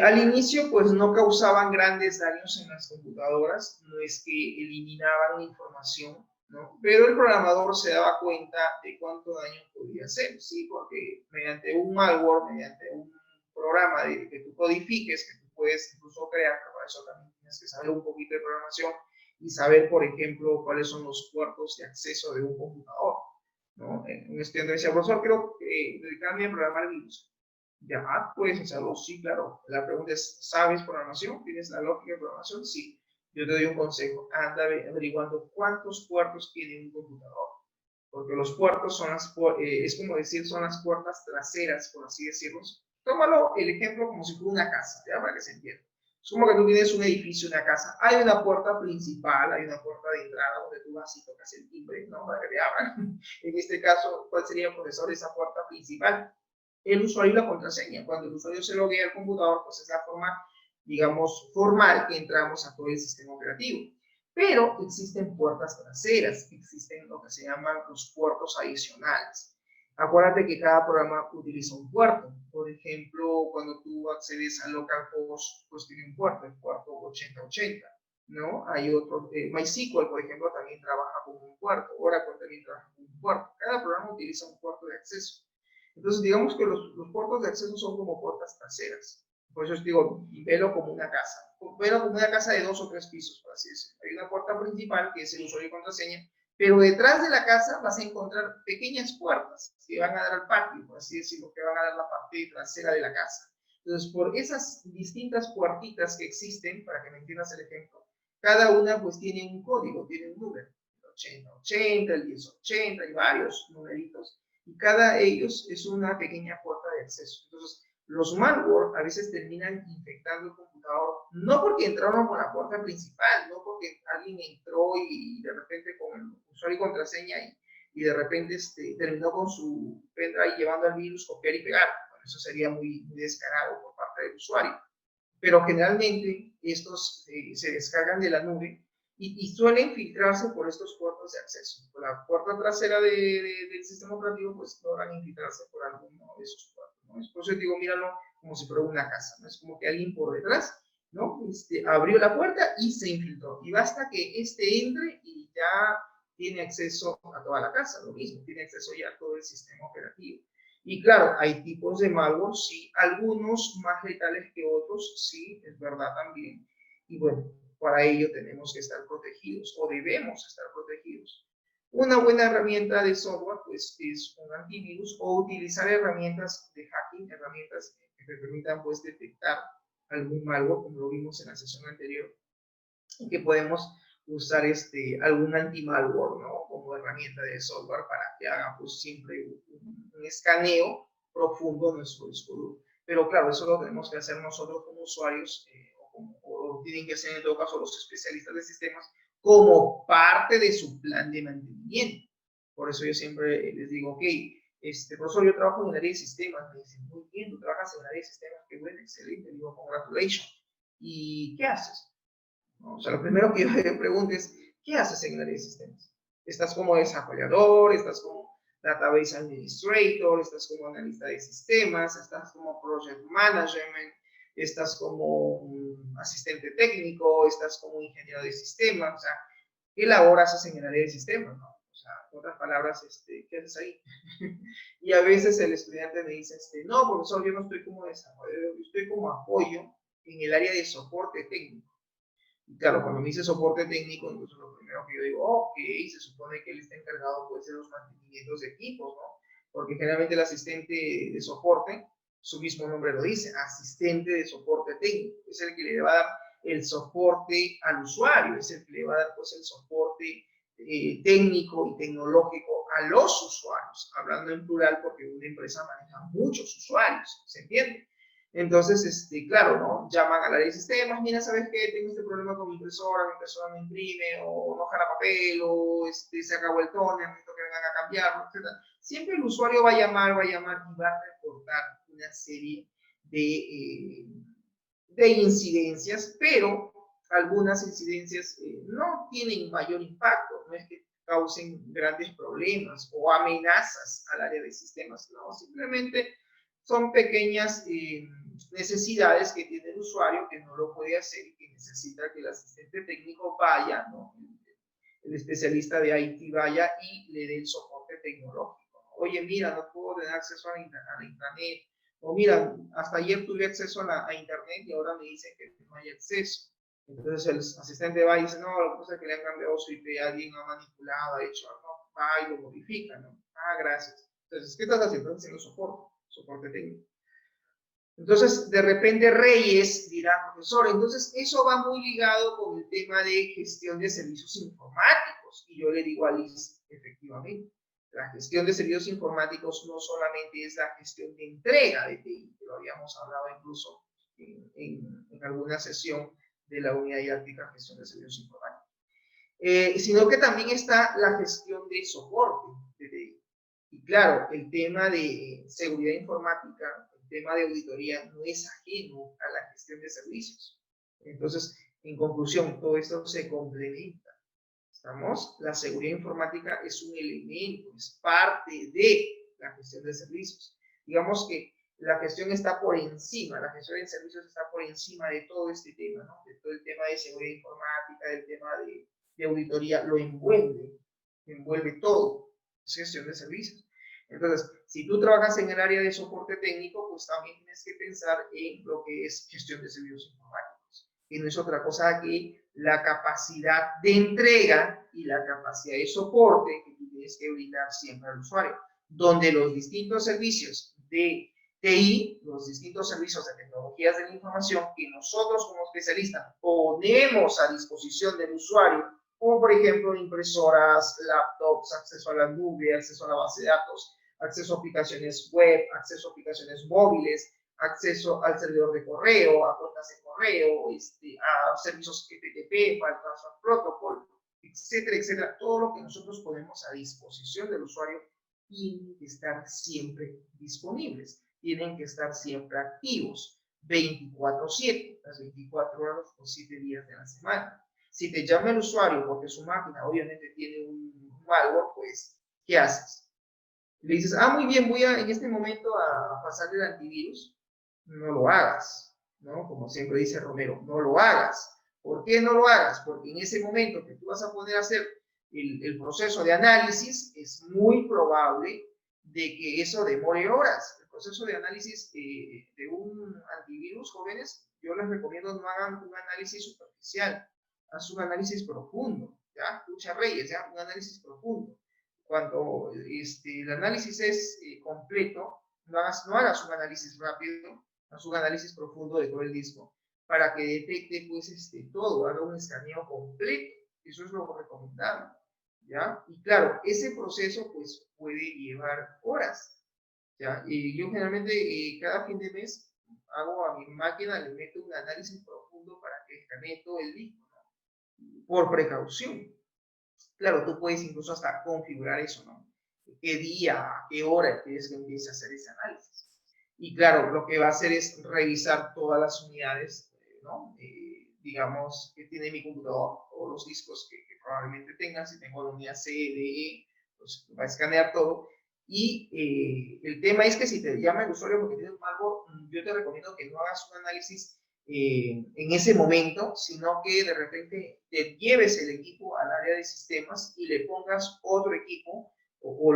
Al inicio, pues no causaban grandes daños en las computadoras, no es que eliminaban la información, ¿no? Pero el programador se daba cuenta de cuánto daño podía hacer, ¿sí? Porque mediante un malware, mediante un programa que tú codifiques, que tú puedes incluso crear, pero para eso también tienes que saber un poquito de programación y saber, por ejemplo, cuáles son los puertos de acceso de un computador, ¿no? Un estudiante decía, profesor, quiero dedicarme a programar virus. Ya, puedes hacerlo, sí, claro. La pregunta es, ¿sabes programación? ¿Tienes la lógica de programación? Sí. Yo te doy un consejo, anda averiguando cuántos puertos tiene un computador. Porque los puertos son es como decir, son las puertas traseras, por así decirlo. Tómalo el ejemplo como si fuera una casa, ¿ya? Para que se entienda. Es como que tú tienes un edificio, una casa. Hay una puerta principal, hay una puerta de entrada donde tú vas y tocas el timbre, ¿no? Para que te abran. En este caso, ¿cuál sería, profesor, esa puerta principal? El usuario y la contraseña. Cuando el usuario se loguea al computador, pues es la forma, digamos, formal que entramos a todo el sistema operativo. Pero existen puertas traseras, existen lo que se llaman los puertos adicionales. Acuérdate que cada programa utiliza un puerto. Por ejemplo, cuando tú accedes al localhost, pues tiene un puerto, el puerto 8080, ¿no? Hay otro, MySQL, por ejemplo, también trabaja con un puerto. Oracle también trabaja con un puerto. Cada programa utiliza un puerto de acceso. Entonces, digamos que los puertos de acceso son como puertas traseras. Por eso os digo, velo como una casa. Velo como una casa de 2 o 3 pisos, por así decirlo. Hay una puerta principal, que es el usuario y contraseña, pero detrás de la casa vas a encontrar pequeñas puertas que van a dar al patio, por así decirlo, que van a dar la parte trasera de la casa. Entonces, por esas distintas puertitas que existen, para que me entiendas el ejemplo, cada una pues tiene un código, tiene un número. El 8080, el 1080, hay varios numeritos. Y cada de ellos es una pequeña puerta de acceso. Entonces, los malware a veces terminan infectando el computador, no porque entraron por la puerta principal, no porque alguien entró y de repente con el usuario y contraseña y de repente terminó con su pendrive llevando al virus, copiar y pegar. Bueno, eso sería muy descarado por parte del usuario. Pero generalmente estos se descargan de la nube y suelen filtrarse por estos puertos de acceso. Por la puerta trasera del sistema operativo, pues logran infiltrarse por alguno de esos puertos, ¿no? Por eso digo, míralo como si fuera una casa, ¿no? Es como que alguien por detrás, ¿no? Abrió la puerta y se infiltró. Y basta que entre y ya tiene acceso a toda la casa, lo mismo, tiene acceso ya a todo el sistema operativo. Y claro, hay tipos de malware, sí, algunos más letales que otros, sí, es verdad también. Y bueno, para ello tenemos que estar protegidos o debemos estar protegidos. Una buena herramienta de software pues es un antivirus o utilizar herramientas de hacking, herramientas que te permitan pues detectar algún malware, como lo vimos en la sesión anterior, y que podemos usar algún anti-malware, ¿no? Como herramienta de software para que haga pues siempre un escaneo profundo de nuestro disco duro. Pero claro, eso lo tenemos que hacer nosotros como usuarios o tienen que ser en todo caso los especialistas de sistemas como parte de su plan de mantenimiento. Por eso yo siempre les digo, ok, profesor, yo trabajo en el área de sistemas. Me dicen, muy bien, tú trabajas en el área de sistemas, qué bueno, excelente. Digo, congratulations. ¿Y qué haces? ¿No? O sea, lo primero que yo le pregunto es, ¿qué haces en el área de sistemas? ¿Estás como desarrollador? ¿Estás como database administrator? ¿Estás como analista de sistemas? ¿Estás como project management? ¿Estás como asistente técnico? ¿Estás como ingeniero de sistemas? O sea, ¿qué labor haces en el área de sistemas? ¿No? O sea, en otras palabras, ¿qué haces ahí? Y a veces el estudiante me dice, no, profesor, yo no estoy como desarrollador, yo estoy como apoyo en el área de soporte técnico. Claro, cuando me dice soporte técnico, entonces lo primero que yo digo, ok, se supone que él está encargado pues, de los mantenimientos de equipos, ¿no? Porque generalmente el asistente de soporte, su mismo nombre lo dice, asistente de soporte técnico, es el que le va a dar el soporte al usuario, es el que le va a dar pues, el soporte técnico y tecnológico a los usuarios, hablando en plural porque una empresa maneja muchos usuarios, ¿se entiende? Entonces, claro, ¿no? Llaman al área de sistemas, mira, ¿sabes qué? Tengo este problema con mi impresora no imprime, o no jala papel, o se acabó el toner, necesito que vengan a cambiarlo, etc. Siempre el usuario va a llamar y va a reportar una serie de incidencias, pero algunas incidencias no tienen mayor impacto, no es que causen grandes problemas o amenazas al área de sistemas, no, simplemente son pequeñas necesidades que tiene el usuario que no lo puede hacer y que necesita que el asistente técnico vaya, ¿no? El especialista de IT vaya y le dé el soporte tecnológico. Oye, mira, no puedo tener acceso a la internet. O mira, hasta ayer tuve acceso a internet y ahora me dicen que no hay acceso. Entonces el asistente va y dice, no, lo que pasa es que le han cambiado su IP, alguien ha manipulado, ha hecho, no, va y lo modifica, ¿no? Ah, gracias. Entonces, ¿qué estás haciendo? Estás haciendo soporte técnico. Entonces, de repente Reyes dirá, profesor, entonces eso va muy ligado con el tema de gestión de servicios informáticos. Y yo le digo a Liz, efectivamente, la gestión de servicios informáticos no solamente es la gestión de entrega de TI, que lo habíamos hablado incluso en alguna sesión de la unidad didáctica gestión de servicios informáticos, sino que también está la gestión de soporte de TI. Y claro, el tema de seguridad informática, el tema de auditoría no es ajeno a la gestión de servicios. Entonces, en conclusión, todo esto se complementa. ¿Estamos? La seguridad informática es un elemento, es parte de la gestión de servicios. Digamos que la gestión está por encima, la gestión de servicios está por encima de todo este tema, ¿no? De todo el tema de seguridad informática, del tema de auditoría, lo envuelve todo. Es gestión de servicios. Entonces, si tú trabajas en el área de soporte técnico, pues también tienes que pensar en lo que es gestión de servicios informáticos. Y no es otra cosa que la capacidad de entrega y la capacidad de soporte que tú tienes que brindar siempre al usuario, donde los distintos servicios de TI, los distintos servicios de tecnologías de la información que nosotros como especialistas ponemos a disposición del usuario, como por ejemplo impresoras, laptops, acceso a la nube, acceso a la base de datos, acceso a aplicaciones web, acceso a aplicaciones móviles, acceso al servidor de correo, a cuentas de correo, a servicios FTP, para el Transfer Protocol, etcétera, etcétera. Todo lo que nosotros ponemos a disposición del usuario tiene que estar siempre disponibles, tienen que estar siempre activos, 24/7, las 24 horas, los 7 días de la semana. Si te llama el usuario porque su máquina obviamente tiene un malware, pues, ¿qué haces? Le dices, muy bien, voy en este momento a pasarle el antivirus. No lo hagas, ¿no? Como siempre dice Romero, no lo hagas. ¿Por qué no lo hagas? Porque en ese momento que tú vas a poder hacer el proceso de análisis, es muy probable de que eso demore horas. El proceso de análisis de un antivirus, jóvenes, yo les recomiendo no hagan un análisis superficial, haz un análisis profundo, ¿ya? Lucha Reyes, ¿ya? Un análisis profundo. Cuando el análisis es completo, no hagas un análisis rápido, haz un análisis profundo de todo el disco para que detecte, pues, todo, haga un escaneo completo. Eso es lo recomendable, ¿ya? Y claro, ese proceso, pues, puede llevar horas, ¿ya? Y yo generalmente, cada fin de mes, hago a mi máquina, le meto un análisis profundo para que escanee todo el disco, ¿no? Por precaución. Claro, tú puedes incluso hasta configurar eso, ¿no? ¿Qué día, qué hora quieres que empiece a hacer ese análisis? Y claro, lo que va a hacer es revisar todas las unidades, ¿no? Digamos, que tiene mi computador, o los discos que probablemente tengan. Si tengo la unidad C, D, E, pues va a escanear todo. Y el tema es que si te llama el usuario porque tiene un malware, yo te recomiendo que no hagas un análisis en ese momento, sino que de repente te lleves el equipo al área de sistemas y le pongas otro equipo o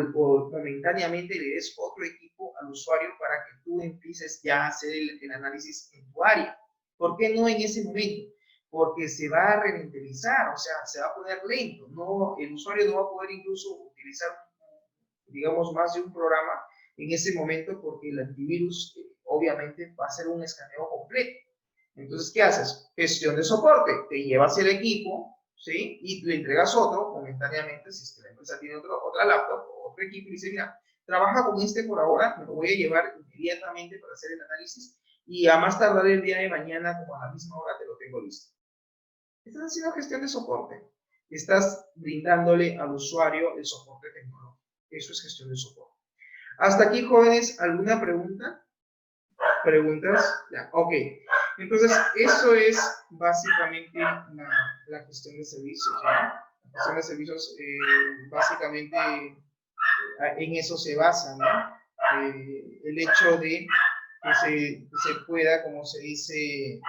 momentáneamente le des otro equipo al usuario para que tú empieces ya a hacer el análisis en tu área. ¿Por qué no en ese momento? Porque se va a ralentizar, o sea, se va a poner lento. No, el usuario no va a poder incluso utilizar, digamos, más de un programa en ese momento porque el antivirus obviamente va a hacer un escaneo completo. Entonces, ¿qué haces? Gestión de soporte. Te llevas el equipo, ¿sí? Y le entregas otro momentáneamente, si es que la empresa tiene otra laptop o otro equipo, y dice, mira, trabaja con este por ahora, me lo voy a llevar inmediatamente para hacer el análisis y a más tardar el día de mañana, como a la misma hora, te lo tengo listo. Estás haciendo gestión de soporte. Estás brindándole al usuario el soporte tecnológico. Eso es gestión de soporte. Hasta aquí, jóvenes, ¿alguna pregunta? ¿Preguntas? Ya, ok. Entonces, eso es básicamente la gestión de servicios, ¿no? La gestión de servicios, básicamente, en eso se basa, ¿no? El hecho de que se pueda, como se dice,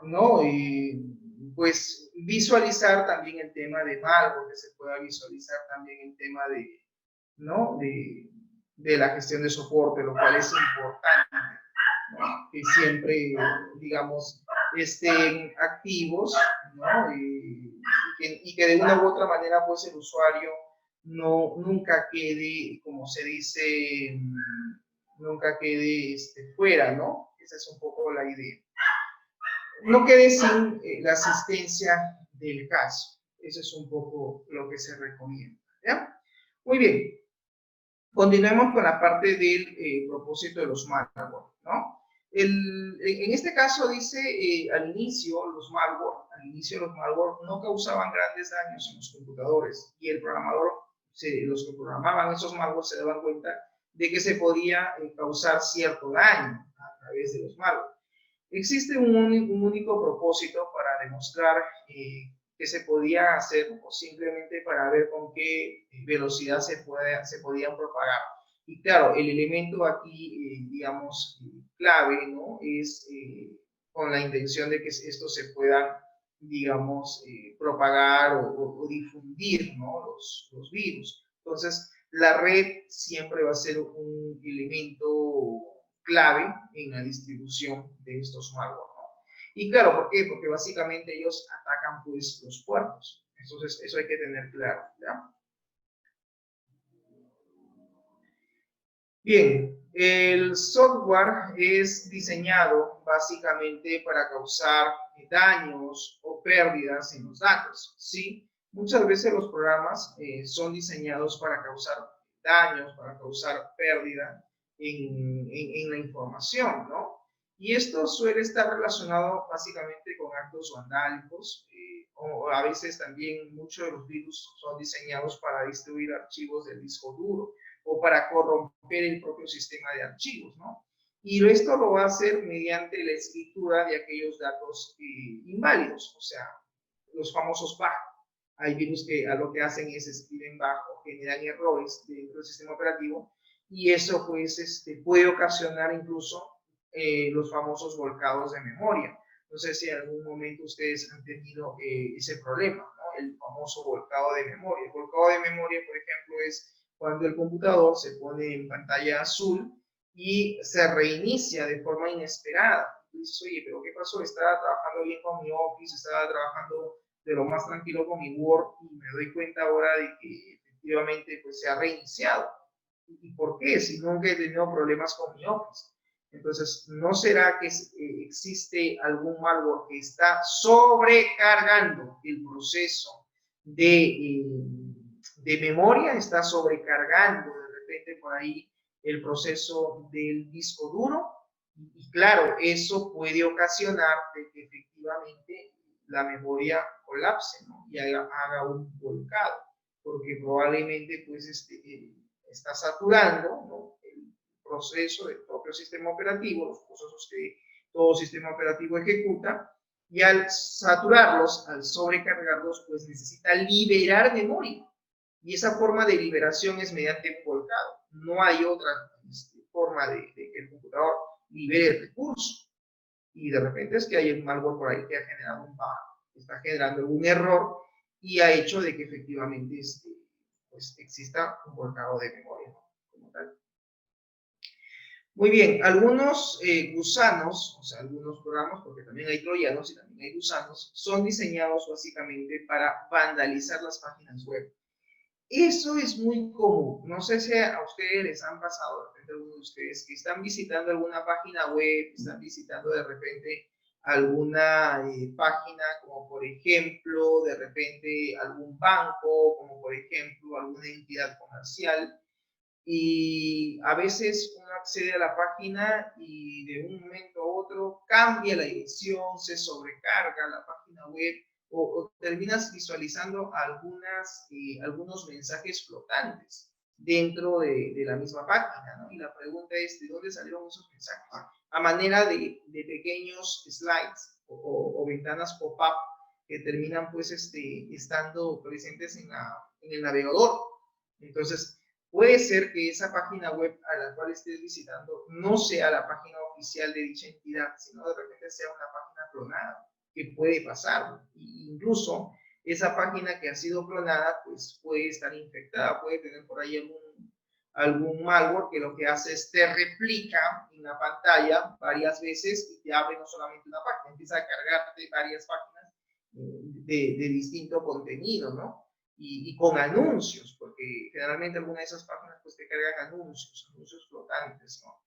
¿no? Pues visualizar también el tema de malware, que se pueda visualizar también el tema de, ¿no? De la gestión de soporte, lo cual es importante, ¿no? Que siempre, digamos, estén activos, ¿no? Y que de una u otra manera, pues el usuario nunca quede, como se dice, nunca quede fuera, ¿no? Esa es un poco la idea. No quede sin la asistencia del caso. Eso es un poco lo que se recomienda, ¿ya? Muy bien. Continuemos con la parte del propósito de los malware, ¿no? En este caso dice, al inicio los malware no causaban grandes daños en los computadores y el programador, los que programaban esos malware se daban cuenta de que se podía causar cierto daño a través de los malware. Existe un único propósito para demostrar que se podía hacer o simplemente para ver con qué velocidad se podían propagar. Y claro, el elemento aquí, digamos, clave, ¿no? Es con la intención de que esto se pueda, digamos, propagar o difundir, ¿no? Los virus. Entonces, la red siempre va a ser un elemento clave en la distribución de estos malware, ¿no? Y claro, ¿por qué? Porque básicamente ellos atacan pues los puertos. Entonces, eso hay que tener claro, ¿ya? Bien, el software es diseñado básicamente para causar daños o pérdidas en los datos, ¿sí? Muchas veces los programas son diseñados para causar daños, para causar pérdida en la información, ¿no? Y esto suele estar relacionado básicamente con actos vandálicos, o a veces también muchos de los virus son diseñados para distribuir archivos del disco duro o para corromper el propio sistema de archivos, ¿no? Y esto lo va a hacer mediante la escritura de aquellos datos inválidos, o sea, los famosos bug. Hay virus que a lo que hacen es escriben bajo, generan errores dentro del sistema operativo y eso pues puede ocasionar incluso los famosos volcados de memoria. No sé si en algún momento ustedes han tenido ese problema, ¿no? El famoso volcado de memoria. El volcado de memoria, por ejemplo, es cuando el computador se pone en pantalla azul y se reinicia de forma inesperada. Dices, oye, pero ¿qué pasó? Estaba trabajando bien con mi Office, estaba trabajando de lo más tranquilo con mi Word y me doy cuenta ahora de que efectivamente pues, se ha reiniciado. ¿Y por qué? Si nunca he tenido problemas con mi Office. Entonces, ¿no será que existe algún malware que está sobrecargando el proceso de memoria? Está sobrecargando de repente por ahí el proceso del disco duro. Y claro, eso puede ocasionar de que efectivamente la memoria colapse, ¿no? Y haga un volcado, porque probablemente pues está saturando, ¿no? El proceso del propio sistema operativo, los procesos que todo sistema operativo ejecuta, y al saturarlos, al sobrecargarlos, pues necesita liberar memoria. Y esa forma de liberación es mediante un volcado. No hay otra forma de que el computador libere el recurso. Y de repente es que hay un malware por ahí que ha generado un bug, está generando un error y ha hecho de que efectivamente pues exista un volcado de memoria, ¿no? Como tal. Muy bien, algunos gusanos, o sea, algunos programas, porque también hay troyanos y también hay gusanos, son diseñados básicamente para vandalizar las páginas web. Eso es muy común. No sé si a ustedes les han pasado, de repente, algunos de ustedes que están visitando alguna página web, están visitando de repente alguna página, como por ejemplo, de repente algún banco, como por ejemplo alguna entidad comercial, y a veces uno accede a la página y de un momento a otro cambia la dirección, se sobrecarga la página web o terminas visualizando algunos mensajes flotantes dentro de la misma página, ¿no? Y la pregunta es, ¿de dónde salieron esos mensajes? A manera de pequeños slides o ventanas pop-up que terminan pues estando presentes en el navegador. Entonces, puede ser que esa página web a la cual estés visitando no sea la página oficial de dicha entidad, sino de repente sea una página clonada, que puede pasar. Incluso esa página que ha sido clonada, pues puede estar infectada, puede tener por ahí algún malware que lo que hace es te replica en la pantalla varias veces y te abre no solamente una página, empieza a cargarte varias páginas de distinto contenido, ¿no? Y con anuncios, porque generalmente algunas de esas páginas pues te cargan anuncios flotantes, ¿no?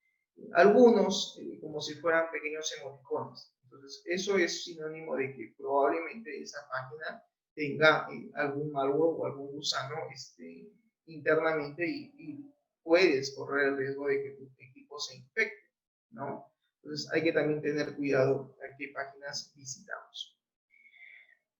Algunos como si fueran pequeños emoticones. Entonces, eso es sinónimo de que probablemente esa página tenga algún malware o algún gusano internamente y puedes correr el riesgo de que tu equipo se infecte, ¿no? Entonces, hay que también tener cuidado a qué páginas visitamos.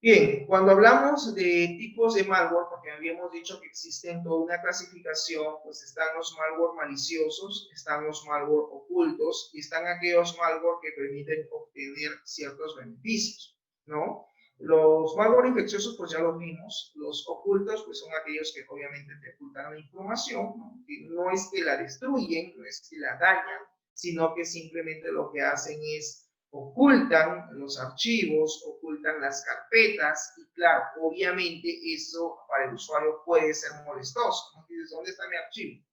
Bien, cuando hablamos de tipos de malware, porque habíamos dicho que existen toda una clasificación, pues están los malware maliciosos, están los malware ocultos y están aquellos malware que permiten obtener ciertos beneficios, ¿no? Los malware infecciosos, pues ya los vimos. Los ocultos, pues son aquellos que obviamente te ocultan la información, ¿no? Que no es que la destruyen, no es que la dañan, sino que simplemente lo que hacen es ocultan los archivos, ocultan las carpetas y claro, obviamente eso para el usuario puede ser molestoso, ¿no? Dices, ¿dónde está mi archivo?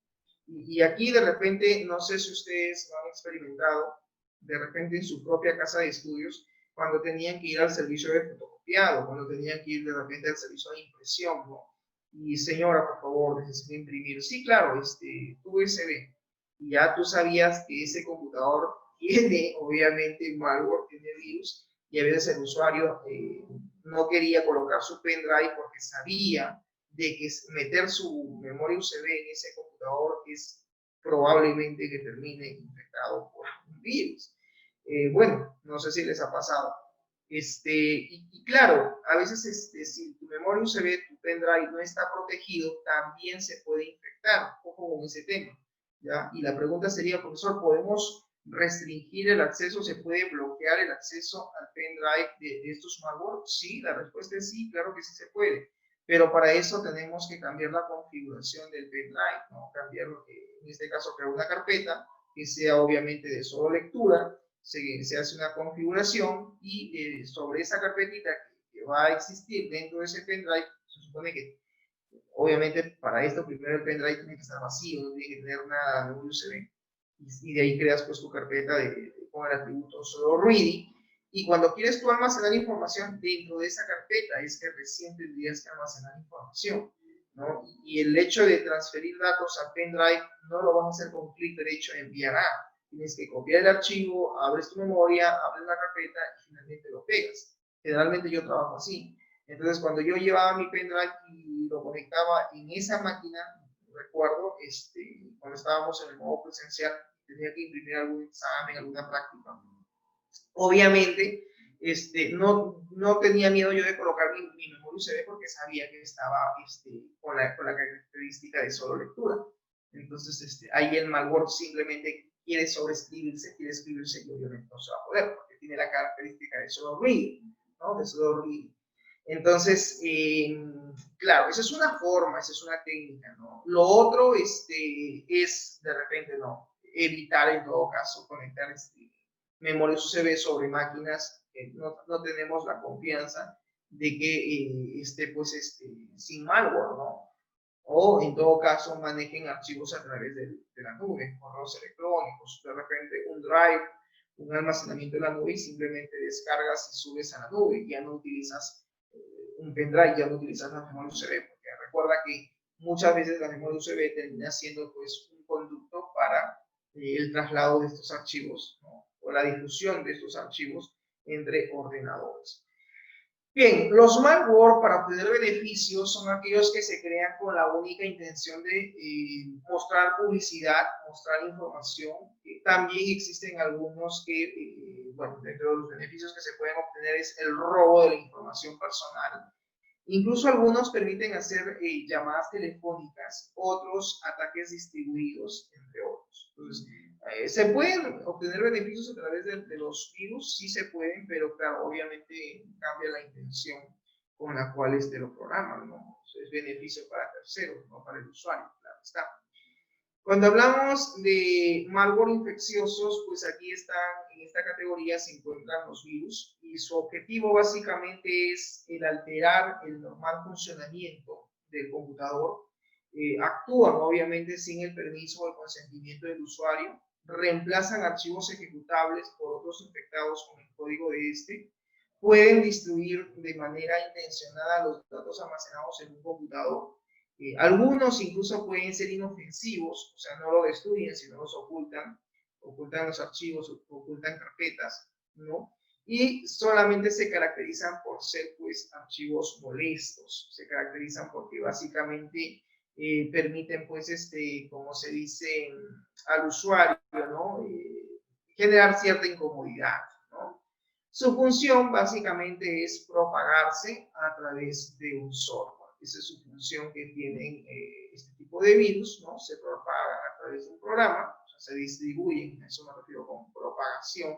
Y aquí de repente, no sé si ustedes lo han experimentado, de repente en su propia casa de estudios, cuando tenían que ir al servicio de fotocopiado, cuando tenían que ir de repente al servicio de impresión, ¿no? Y señora, por favor, necesito imprimir. Sí, claro, USB. Y ya tú sabías que ese computador tiene obviamente malware, tiene virus, y a veces el usuario no quería colocar su pendrive porque sabía de que meter su memoria USB en ese computador es probablemente que termine infectado por un virus. Bueno, no sé si les ha pasado. Y claro, a veces si tu memoria USB, tu pendrive no está protegido, también se puede infectar. Ojo con ese tema, ¿ya? Y la pregunta sería, profesor, ¿podemos restringir el acceso? ¿Se puede bloquear el acceso al pendrive de estos malware? Sí, la respuesta es sí, claro que sí se puede. Pero para eso tenemos que cambiar la configuración del pendrive, ¿no? Cambiar, en este caso, crear una carpeta que sea obviamente de solo lectura, se hace una configuración y sobre esa carpetita que va a existir dentro de ese pendrive, se supone que Obviamente, para esto, primero el pendrive tiene que estar vacío, no tiene que tener nada de USB. Y de ahí creas pues tu carpeta con el atributo solo ready. Y cuando quieres tú almacenar información dentro de esa carpeta, es que recién tendrías que almacenar información, ¿no? Y el hecho de transferir datos a pendrive no lo vas a hacer con clic derecho en enviar a. Tienes que copiar el archivo, abres tu memoria, abres la carpeta y finalmente lo pegas. Generalmente yo trabajo así. Entonces, cuando yo llevaba mi pendrive y lo conectaba en esa máquina, recuerdo, cuando estábamos en el modo presencial, tenía que imprimir algún examen, alguna práctica. Obviamente, no tenía miedo yo de colocar mi memoria USB porque sabía que estaba con la característica de solo lectura. Entonces, ahí el malware simplemente quiere sobreescribirse, quiere escribirse y obviamente no se va a poder porque tiene la característica de solo read, ¿no? De solo read. Entonces, claro, esa es una forma, esa es una técnica, ¿no? Lo otro es, de repente, no, evitar en todo caso conectar memorias USB sobre máquinas que no tenemos la confianza de que esté, pues, sin malware, ¿no? O en todo caso manejen archivos a través de la nube, correos electrónicos, de repente un drive, un almacenamiento en la nube y simplemente descargas y subes a la nube, ya no utilizas un pendrive, ya no utilizas la memoria USB, porque recuerda que muchas veces la memoria USB termina siendo pues un conducto para el traslado de estos archivos, ¿no? O la difusión de estos archivos entre ordenadores. Bien, los malware para obtener beneficios son aquellos que se crean con la única intención de mostrar publicidad, mostrar información. También existen algunos que, bueno, dentro de los beneficios que se pueden obtener es el robo de la información personal. Incluso algunos permiten hacer llamadas telefónicas, otros ataques distribuidos, entre otros. Entonces, ¿se pueden obtener beneficios a través de los virus? Sí se pueden, pero claro, obviamente cambia la intención con la cual lo programan, ¿no? Es beneficio para terceros, no para el usuario, claro está. Cuando hablamos de malware infecciosos, pues aquí están, en esta categoría se encuentran los virus y su objetivo básicamente es el alterar el normal funcionamiento del computador. Actúan obviamente sin el permiso o el consentimiento del usuario, reemplazan archivos ejecutables por otros infectados con el código de pueden distribuir de manera intencionada los datos almacenados en un computador. Algunos incluso pueden ser inofensivos, o sea, no lo destruyen, sino los ocultan los archivos, ocultan carpetas, ¿no? Y solamente se caracterizan por ser, pues, archivos molestos, se caracterizan porque básicamente permiten, pues, como se dice al usuario, ¿no? Generar cierta incomodidad, ¿no? Su función básicamente es propagarse a través de un software. Esa es su función que tienen este tipo de virus, ¿no? Se propagan a través de un programa, o sea, se distribuyen, a eso me refiero con propagación.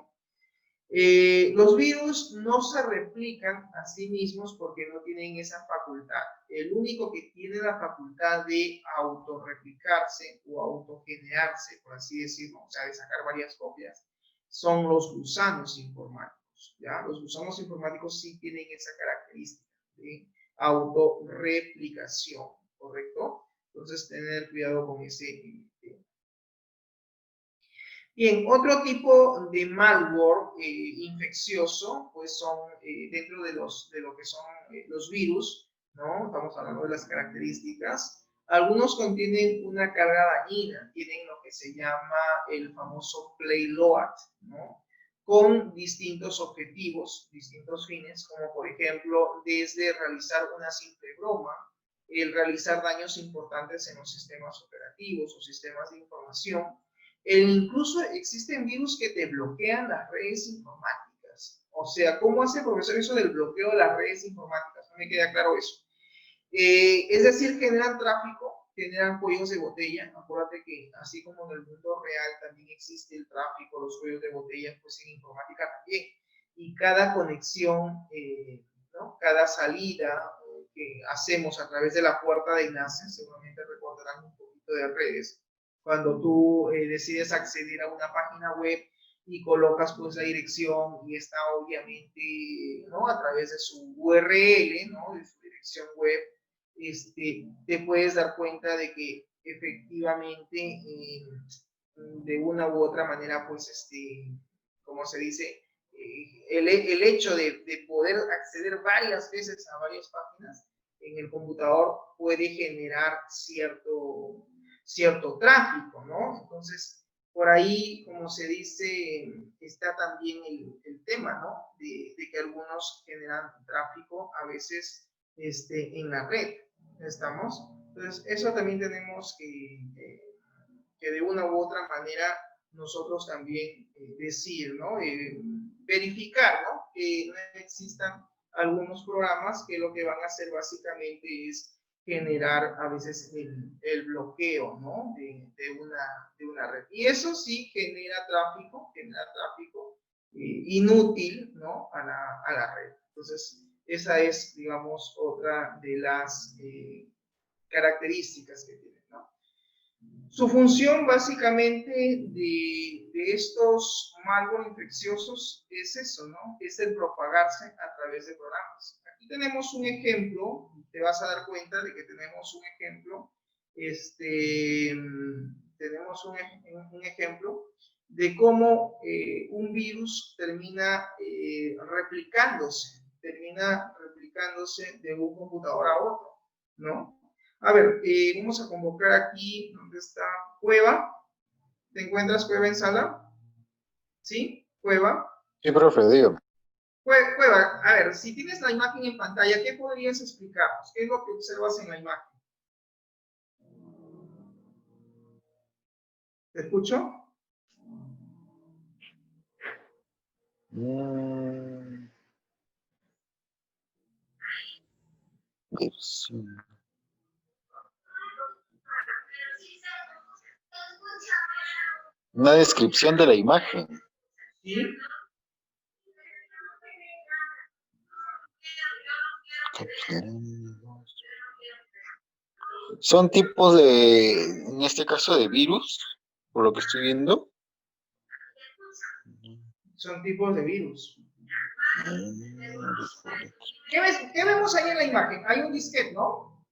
Los virus no se replican a sí mismos porque no tienen esa facultad. El único que tiene la facultad de autorreplicarse o autogenerarse, por así decirlo, o sea, de sacar varias copias, son los gusanos informáticos. ¿Ya? Los gusanos informáticos sí tienen esa característica de autorreplicación, ¿correcto? Entonces, tener cuidado con ese tema. Bien, otro tipo de malware infeccioso, pues son dentro de lo que son los virus, ¿no? Estamos hablando de las características. Algunos contienen una carga dañina, tienen lo que se llama el famoso payload, ¿no? Con distintos objetivos, distintos fines, como por ejemplo, desde realizar una simple broma, el realizar daños importantes en los sistemas operativos o sistemas de información. Incluso existen virus que te bloquean las redes informáticas. O sea, ¿cómo hace el profesor eso del bloqueo de las redes informáticas? No me queda claro eso. Es decir, generan tráfico, generan cuellos de botella. Acuérdate que así como en el mundo real también existe el tráfico, los cuellos de botella, pues en informática también. Y cada conexión, ¿no? Cada salida que hacemos a través de la puerta de enlace, seguramente recordarán un poquito de redes, cuando tú decides acceder a una página web y colocas pues la dirección y está obviamente, ¿no? A través de su URL, ¿no? De su dirección web, te puedes dar cuenta de que efectivamente de una u otra manera, pues, como se dice, el hecho de poder acceder varias veces a varias páginas en el computador puede generar cierto tráfico, ¿no? Entonces, por ahí, como se dice, está también el tema, ¿no? De que algunos generan tráfico a veces en la red, ¿estamos? Entonces, eso también tenemos que de una u otra manera nosotros también decir, ¿no? Verificar, ¿no? Que no existan algunos programas que lo que van a hacer básicamente es generar a veces el bloqueo, ¿no? De una red. Y eso sí genera tráfico inútil, ¿no? A la red. Entonces, esa es, digamos, otra de las características que tiene, ¿no? Su función básicamente de estos malware infecciosos es eso, ¿no? Es el propagarse a través de programas. Aquí tenemos un ejemplo, te vas a dar cuenta de que tenemos un ejemplo, tenemos un ejemplo de cómo un virus termina replicándose de un computador a otro, ¿no? A ver, vamos a convocar aquí, ¿dónde está? Cueva. ¿Te encuentras Cueva en sala? ¿Sí? Cueva. Sí, profe, dígame. Cueva, a ver, si tienes la imagen en pantalla, ¿qué podrías explicarnos? ¿Qué es lo que observas en la imagen? ¿Te escucho? Una descripción de la imagen. ¿Sí? Son tipos de, en este caso, de virus, por lo que estoy viendo. Son tipos de virus. ¿Qué vemos ahí en la imagen? Hay un disquete, ¿no?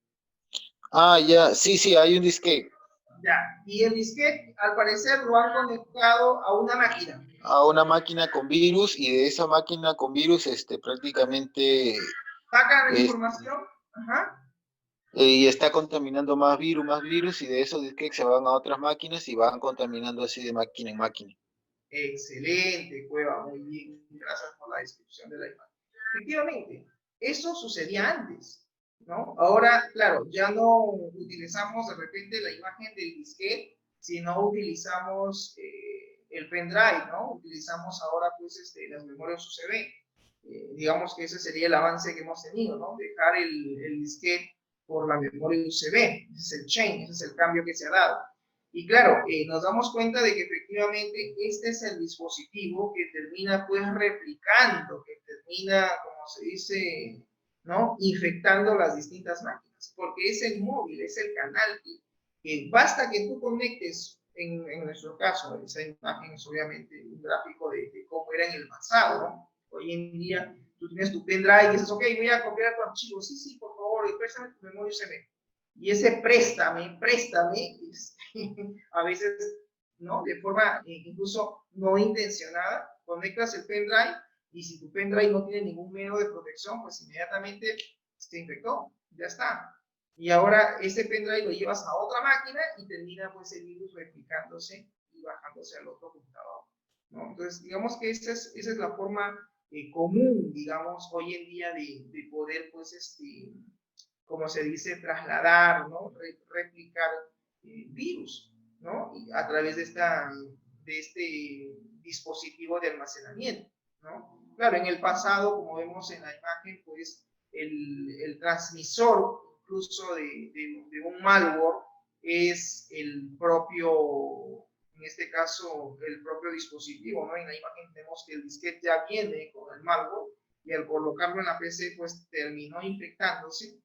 Ah, ya, sí, hay un disquete. Ya, y el disquete, al parecer, lo han conectado a una máquina. A una máquina con virus, y de esa máquina con virus, prácticamente... Sacan la información, ajá. Y está contaminando más virus, y de esos disquetes se van a otras máquinas y van contaminando así de máquina en máquina. Excelente, Cueva, muy bien, gracias por la descripción de la imagen. Efectivamente, eso sucedía antes, ¿no? Ahora, claro, ya no utilizamos de repente la imagen del disquete, sino utilizamos el pendrive, ¿no? Utilizamos ahora, pues, las memorias USB. Digamos que ese sería el avance que hemos tenido, ¿no? Dejar el disquete por la memoria USB, ese es el change, ese es el cambio que se ha dado. Y claro, nos damos cuenta de que efectivamente este es el dispositivo que termina pues replicando, que termina, como se dice, ¿no? Infectando las distintas máquinas, porque es el móvil, es el canal que basta que tú conectes, en nuestro caso, esa imagen es obviamente un gráfico de cómo era en el pasado, ¿no? Hoy en día tú tienes tu pendrive y dices, ok, voy a copiar tu archivo, sí, por favor, y préstame tu memoria USB. Y ese préstame, a veces, ¿no? De forma incluso no intencionada, conectas el pendrive y si tu pendrive no tiene ningún método de protección, pues inmediatamente se infectó, ya está. Y ahora ese pendrive lo llevas a otra máquina y termina pues el virus replicándose y bajándose al otro computador, ¿no? Entonces, digamos que esa es la forma común, digamos, hoy en día de poder, pues, como se dice, trasladar, ¿no? Replicar virus, ¿no? Y a través de este dispositivo de almacenamiento, ¿no? Claro, en el pasado, como vemos en la imagen, pues el transmisor incluso de un malware es el propio, en este caso, el propio dispositivo, ¿no? En la imagen vemos que el disquete ya viene con el malware y al colocarlo en la PC, pues terminó infectándose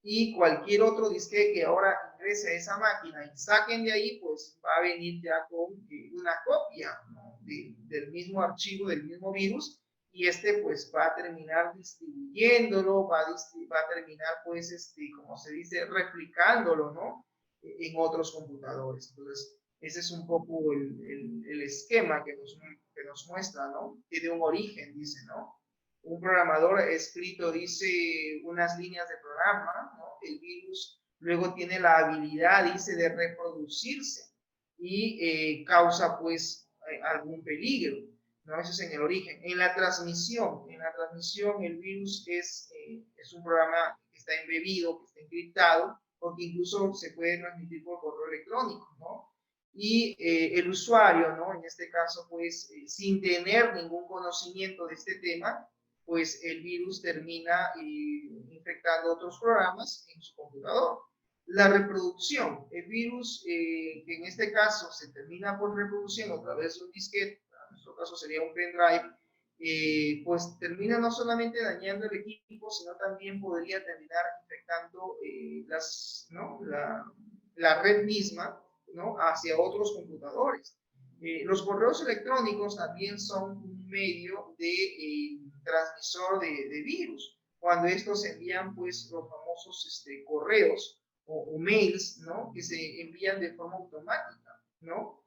y cualquier otro disquete que ahora ingrese a esa máquina y saquen de ahí, pues va a venir ya con una copia, ¿no? Del mismo archivo, del mismo virus, y este pues va a terminar distribuyéndolo, va a terminar pues, como se dice, replicándolo, ¿no? En otros computadores. Entonces, ese es un poco el esquema que nos muestra, ¿no? Tiene un origen, dice, ¿no? Un programador escrito, dice, unas líneas de programa, ¿no? El virus luego tiene la habilidad, dice, de reproducirse y causa, pues, algún peligro, ¿no? Eso es en el origen. En la transmisión el virus es un programa que está embebido, que está encriptado, o que incluso se puede transmitir por correo electrónico, ¿no? Y el usuario, ¿no? En este caso, pues, sin tener ningún conocimiento de este tema, pues el virus termina infectando otros programas en su computador. La reproducción, el virus, que en este caso se termina por reproducción a través de un disquete, en nuestro caso sería un pendrive, pues termina no solamente dañando el equipo, sino también podría terminar infectando ¿no? la red misma, ¿no? Hacia otros computadores. Los correos electrónicos también son un medio de transmisor de virus. Cuando estos envían, pues, los famosos correos o mails, ¿no? Que se envían de forma automática, ¿no?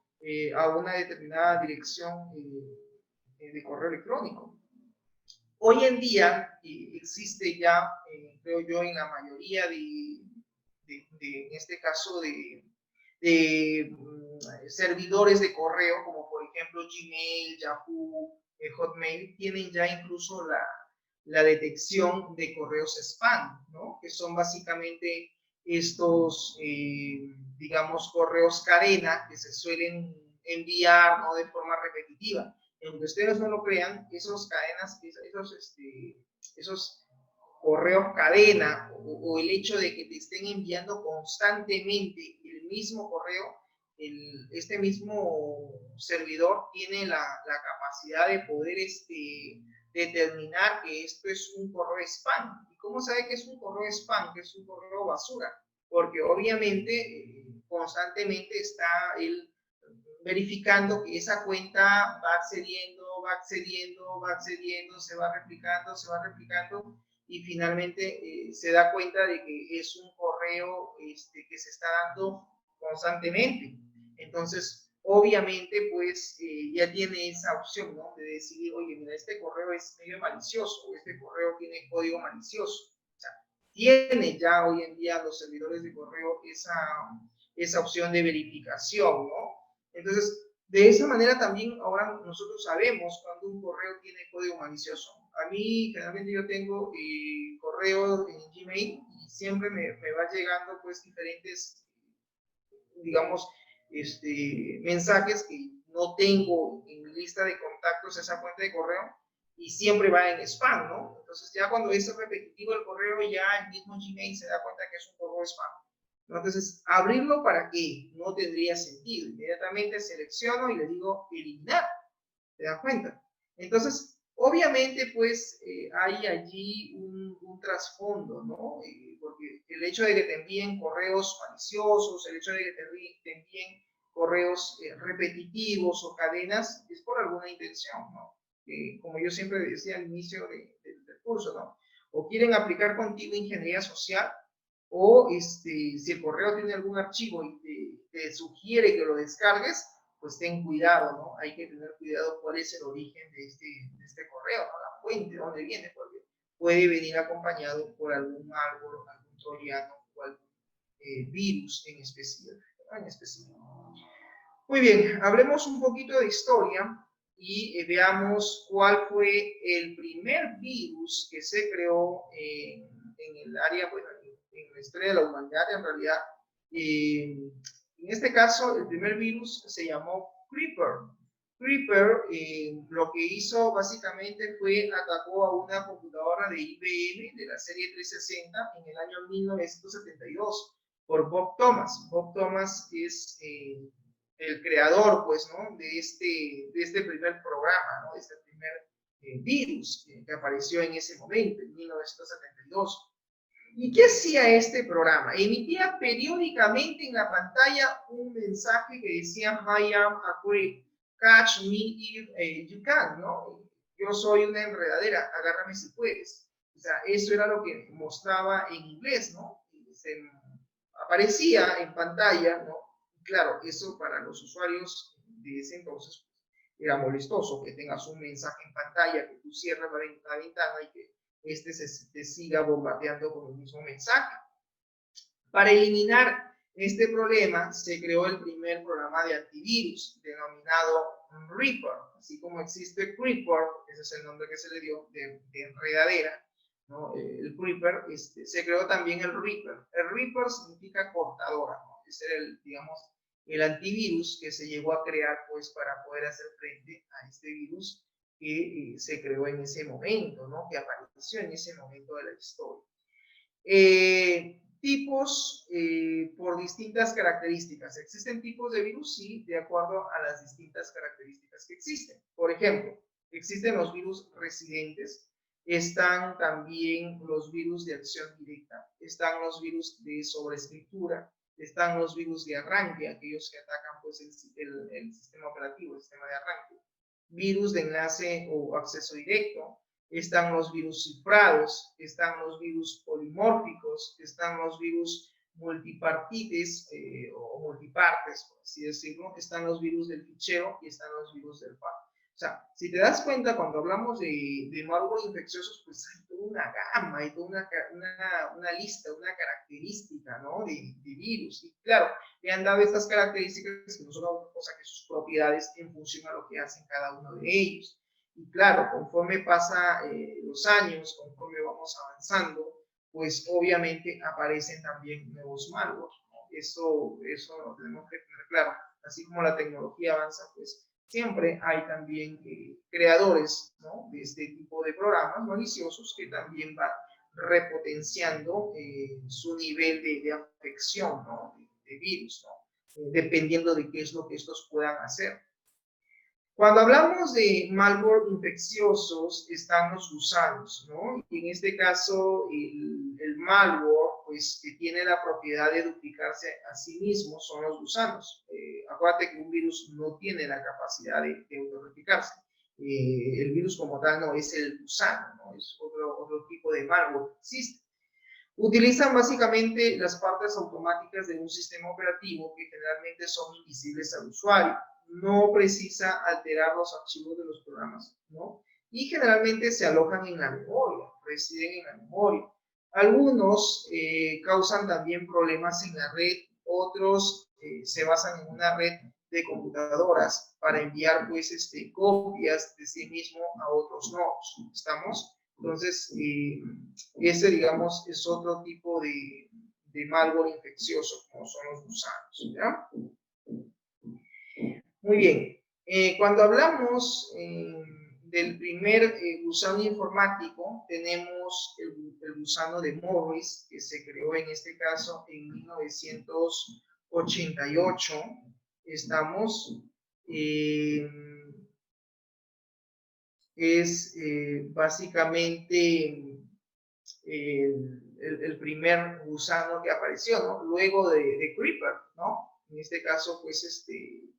A una determinada dirección de correo electrónico. Hoy en día existe ya, creo yo, en la mayoría en este caso, de servidores de correo, como por ejemplo Gmail, Yahoo, Hotmail, tienen ya incluso la detección de correos spam, ¿no? Que son básicamente estos, digamos, correos cadena que se suelen enviar, ¿no? De forma repetitiva. Aunque ustedes no lo crean, esos correos cadena o el hecho de que te estén enviando constantemente el mismo correo, este mismo servidor tiene la capacidad de poder determinar que esto es un correo spam. ¿Y cómo sabe que es un correo spam, que es un correo basura? Porque obviamente constantemente está él verificando que esa cuenta va accediendo, se va replicando y finalmente se da cuenta de que es un correo que se está dando constantemente. Entonces, obviamente, pues ya tiene esa opción, ¿no? De decidir, oye, mira, este correo es medio malicioso, o este correo tiene código malicioso. O sea, tiene ya hoy en día los servidores de correo esa opción de verificación, ¿no? Entonces, de esa manera también ahora nosotros sabemos cuando un correo tiene código malicioso. A mí, generalmente yo tengo correo en Gmail y siempre me va llegando pues diferentes, digamos, mensajes que no tengo en mi lista de contactos esa cuenta de correo y siempre va en spam, ¿no? Entonces ya cuando es repetitivo el correo, ya el mismo Gmail se da cuenta que es un correo spam. Entonces, abrirlo para qué no tendría sentido. Inmediatamente selecciono y le digo eliminar. ¿Te das cuenta? Entonces, obviamente, pues hay allí un trasfondo, ¿no? Porque el hecho de que te envíen correos maliciosos, el hecho de que te envíen correos repetitivos o cadenas, es por alguna intención, ¿no? Como yo siempre decía al inicio del curso, ¿no? O quieren aplicar contigo ingeniería social, o si el correo tiene algún archivo y te sugiere que lo descargues, pues ten cuidado, ¿no? Hay que tener cuidado cuál es el origen de este correo, ¿no? La fuente, dónde viene, porque puede venir acompañado por algún malware, algún troyano o algún virus en específico, Muy bien, hablemos un poquito de historia y veamos cuál fue el primer virus que se creó en el área, bueno, en la historia de la humanidad en realidad. En este caso, el primer virus se llamó Creeper. Creeper lo que hizo básicamente fue atacó a una computadora de IBM de la serie 360 en el año 1972 por Bob Thomas. Bob Thomas es el creador, pues, ¿no? de este primer programa, ¿no? De este primer virus que apareció en ese momento, en 1972. ¿Y qué hacía este programa? Emitía periódicamente en la pantalla un mensaje que decía, I am a creep, catch me if you can, ¿no? yo soy una enredadera, agárrame si puedes. O sea, eso era lo que mostraba en inglés, ¿no? Aparecía en pantalla, ¿no? Claro, eso para los usuarios de ese entonces era molestoso, que tengas un mensaje en pantalla, que tú cierras la ventana y que este te siga bombardeando con el mismo mensaje. Para eliminar este problema, se creó el primer programa de antivirus, denominado Reaper. Así como existe Creeper, ese es el nombre que se le dio de enredadera, ¿no? El Creeper, se creó también el Reaper. El Reaper significa cortadora, ¿no? Ese era digamos, el antivirus que se llegó a crear, pues, para poder hacer frente a este virus que se creó en ese momento, ¿no? Que apareció en ese momento de la historia. Tipos por distintas características. ¿Existen tipos de virus? Sí, de acuerdo a las distintas características que existen. Por ejemplo, existen los virus residentes, están también los virus de acción directa, están los virus de sobreescritura, están los virus de arranque, aquellos que atacan pues, el sistema operativo, el sistema de arranque, virus de enlace o acceso directo, están los virus cifrados, están los virus polimórficos, están los virus multipartites o multipartes, por así decirlo, están los virus del fichero y están los virus del file. O sea, si te das cuenta, cuando hablamos de malware infecciosos, pues hay toda una gama, hay toda una lista, una característica, ¿no? De virus. Y claro, le han dado estas características que no son otra cosa que sus propiedades en función a lo que hacen cada uno de ellos. Y claro, conforme pasa los años, conforme vamos avanzando, pues obviamente aparecen también nuevos malware, ¿no? Eso lo tenemos que tener claro. Así como la tecnología avanza, pues siempre hay también creadores, ¿no? De este tipo de programas maliciosos que también van repotenciando su nivel de afección, ¿no? De virus, ¿no? Dependiendo de qué es lo que estos puedan hacer. Cuando hablamos de malware infecciosos, están los gusanos, ¿no? Y en este caso, el malware, pues, que tiene la propiedad de duplicarse a sí mismo son los gusanos. Acuérdate que un virus no tiene la capacidad de autorreplicarse. El virus como tal no es el gusano, ¿no? Es otro tipo de malware que existe. Utilizan básicamente las partes automáticas de un sistema operativo que generalmente son invisibles al usuario. No precisa alterar los archivos de los programas, ¿no? Y generalmente se alojan en la memoria, residen en la memoria. Algunos causan también problemas en la red, otros se basan en una red de computadoras para enviar pues copias de sí mismo a otros nodos. ¿Estamos? Entonces, ese, digamos, es otro tipo de malware infeccioso, como son los gusanos, ¿ya? Muy bien. Cuando hablamos del primer gusano informático, tenemos el gusano de Morris, que se creó en este caso en 1988. Estamos... es básicamente el primer gusano que apareció, ¿no? Luego de Creeper, ¿no? En este caso, pues,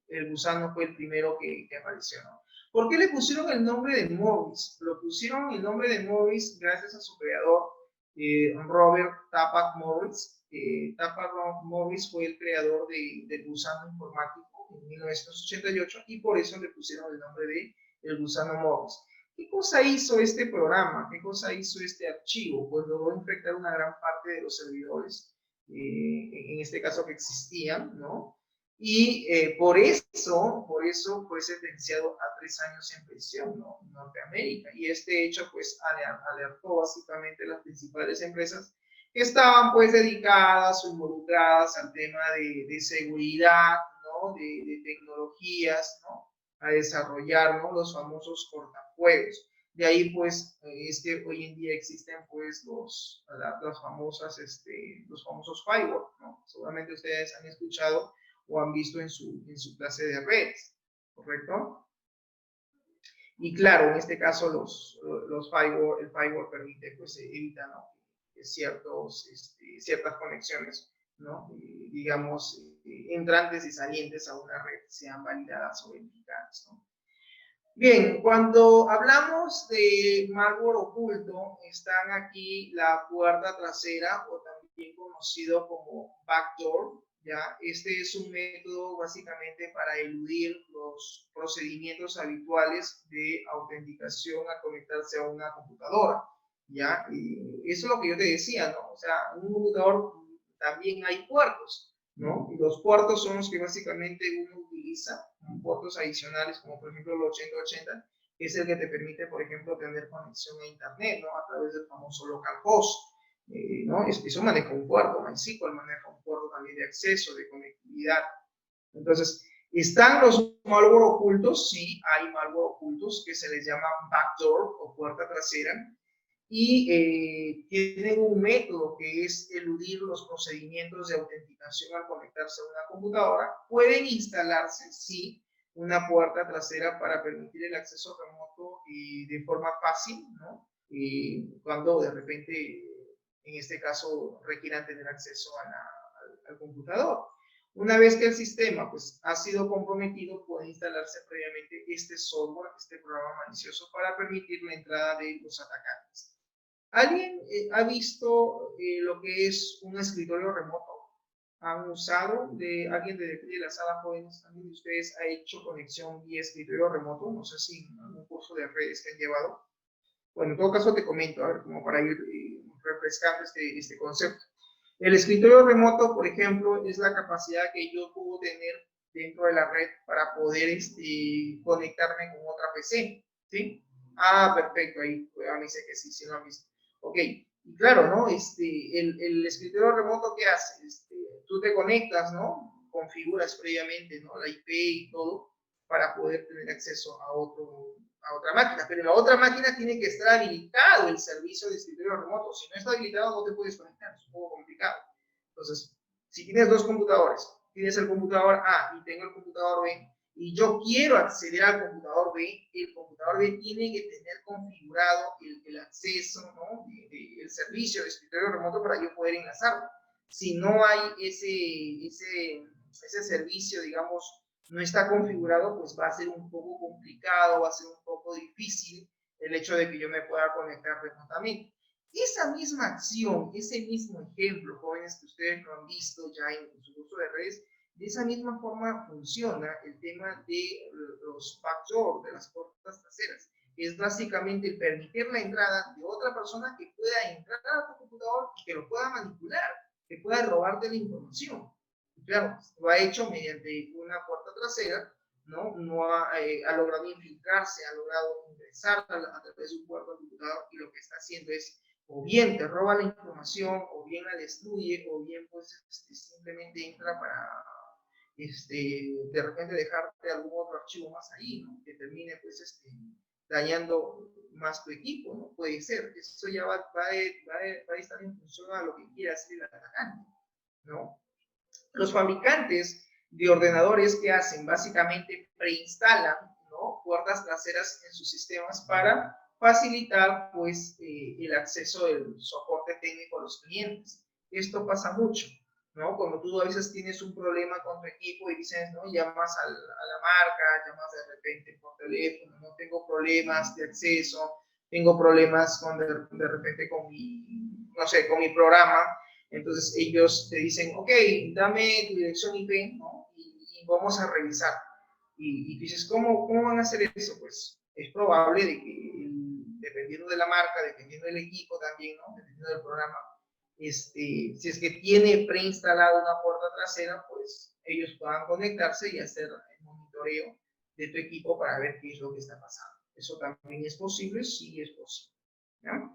el gusano fue el primero que apareció, ¿no? ¿Por qué le pusieron el nombre de Morris? Lo pusieron el nombre de Morris gracias a su creador, Robert Tapak Morris. Tapak Morris fue el creador del gusano informático en 1988 y por eso le pusieron el nombre de el gusano Morris. ¿Qué cosa hizo este programa? ¿Qué cosa hizo este archivo? Pues logró infectar una gran parte de los servidores, en este caso que existían, ¿no? Y por eso fue sentenciado a 3 años en prisión, ¿no? En Norteamérica. Y este hecho, pues, alertó básicamente a las principales empresas que estaban, pues, dedicadas o involucradas al tema de seguridad, ¿no? De tecnologías, ¿no? A desarrollar, ¿no? Los famosos cortafuegos. De ahí, pues, es que hoy en día existen, pues, los famosos firewall, ¿no? Seguramente ustedes han escuchado o han visto en su clase de redes, ¿correcto? Y claro, en este caso, el firewall permite, pues, evitar, ¿no? Ciertas conexiones, ¿no? Digamos, entrantes y salientes a una red sean validadas o verificadas, ¿no? Bien, cuando hablamos de malware oculto, están aquí la puerta trasera o también conocido como backdoor, ¿ya? Este es un método básicamente para eludir los procedimientos habituales de autenticación al conectarse a una computadora, ¿ya? Y eso es lo que yo te decía, ¿no? O sea, en un computador también hay puertos, ¿no? Y los puertos son los que básicamente uno utiliza, puertos adicionales, como por ejemplo el 8080, que es el que te permite, por ejemplo, tener conexión a Internet, ¿no? A través del famoso localhost, ¿no? Eso maneja un puerto, MySQL maneja un puerto también de acceso, de conectividad. Entonces, ¿están los malware ocultos? Sí, hay malware ocultos que se les llama backdoor o puerta trasera, y tienen un método que es eludir los procedimientos de autenticación al conectarse a una computadora. Pueden instalarse, sí, una puerta trasera para permitir el acceso remoto de forma fácil, ¿no? Cuando de repente, en este caso, requieran tener acceso al computador. Una vez que el sistema pues, ha sido comprometido, puede instalarse previamente este software, este programa malicioso, para permitir la entrada de los atacantes. ¿Alguien ha visto lo que es un escritorio remoto? ¿Han usado de alguien de la sala jóvenes? ¿Alguien de ustedes ha hecho conexión vía escritorio remoto? No sé si en algún curso de redes que han llevado. Bueno, en todo caso te comento, a ver, como para ir refrescando este concepto. El escritorio remoto, por ejemplo, es la capacidad que yo puedo tener dentro de la red para poder conectarme con otra PC, ¿sí? Ah, perfecto, ahí me dice que sí, sí lo han visto. Ok, y claro, ¿no? El escritorio remoto, ¿qué hace? Tú te conectas, ¿no? Configuras previamente, ¿no? La IP y todo para poder tener acceso a otra máquina, pero en la otra máquina tiene que estar habilitado el servicio de escritorio remoto. Si no está habilitado, no te puedes conectar, es un poco complicado. Entonces, si tienes dos computadores, tienes el computador A y tengo el computador B, y yo quiero acceder al computador B, el computador B tiene que tener configurado el acceso, ¿no? El servicio de escritorio remoto para yo poder enlazarlo. Si no hay ese servicio, digamos, no está configurado, pues va a ser un poco complicado, va a ser un poco difícil el hecho de que yo me pueda conectar remotamente. Esa misma acción, ese mismo ejemplo, jóvenes, que ustedes lo han visto ya en su curso de redes, de esa misma forma funciona el tema de los backdoor, de las puertas traseras. Es básicamente el permitir la entrada de otra persona que pueda entrar a tu computador y que lo pueda manipular, que pueda robarte la información. Claro, lo ha hecho mediante una puerta trasera, ¿no? No ha logrado infiltrarse, ha logrado ingresar a través de un puerto al computador, y lo que está haciendo es o bien te roba la información, o bien la destruye, o bien pues simplemente entra para de repente dejarte algún otro archivo más ahí, ¿no? Que termine pues dañando más tu equipo, ¿no? Puede ser, eso ya va a estar en función a lo que quiera hacer el atacante, ¿no? Los fabricantes de ordenadores, que hacen? Básicamente preinstalan, ¿no? Puertas traseras en sus sistemas para facilitar pues el acceso del soporte técnico a los clientes. Esto pasa mucho, ¿no? Cuando tú a veces tienes un problema con tu equipo y dices, ¿no? Llamas a la marca, llamas de repente por teléfono, no tengo problemas de acceso, tengo problemas de repente con mi, no sé, con mi programa. Entonces ellos te dicen, ok, dame tu dirección IP, ¿no? Y vamos a revisar. Y dices, ¿cómo van a hacer eso? Pues es probable de que, dependiendo de la marca, dependiendo del equipo también, ¿no? Dependiendo del programa, si es que tiene preinstalada una puerta trasera, pues ellos puedan conectarse y hacer el monitoreo de tu equipo para ver qué es lo que está pasando. ¿Eso también es posible? Sí, es posible. ¿Ya?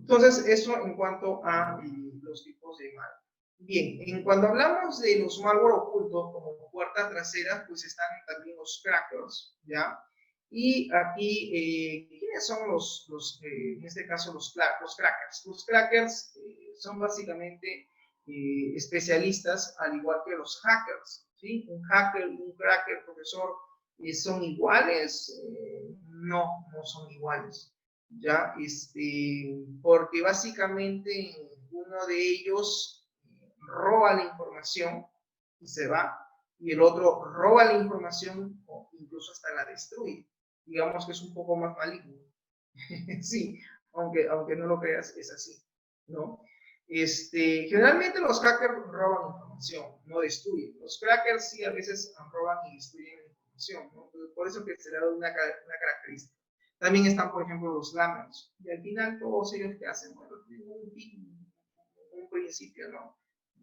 Entonces, eso en cuanto a los tipos de malware. Bien, cuando hablamos de los malware ocultos como puerta trasera, pues están también los crackers, ¿ya? Y aquí, ¿quiénes son en este caso, los crackers? Los crackers son básicamente especialistas, al igual que los hackers, ¿sí? Un hacker y un cracker, profesor, ¿son iguales? No, no son iguales, ¿ya? Porque básicamente uno de ellos roba la información y se va, y el otro roba la información o incluso hasta la destruye. digamos que es un poco más maligno. Sí, aunque no lo creas, es así, ¿no? Generalmente los hackers roban información, no destruyen. Los crackers sí a veces roban y destruyen la información, ¿no? Por eso que se le da una característica. También están, por ejemplo, los lammers. Y al final todos ellos que hacen, bueno, tienen un principio, ¿no?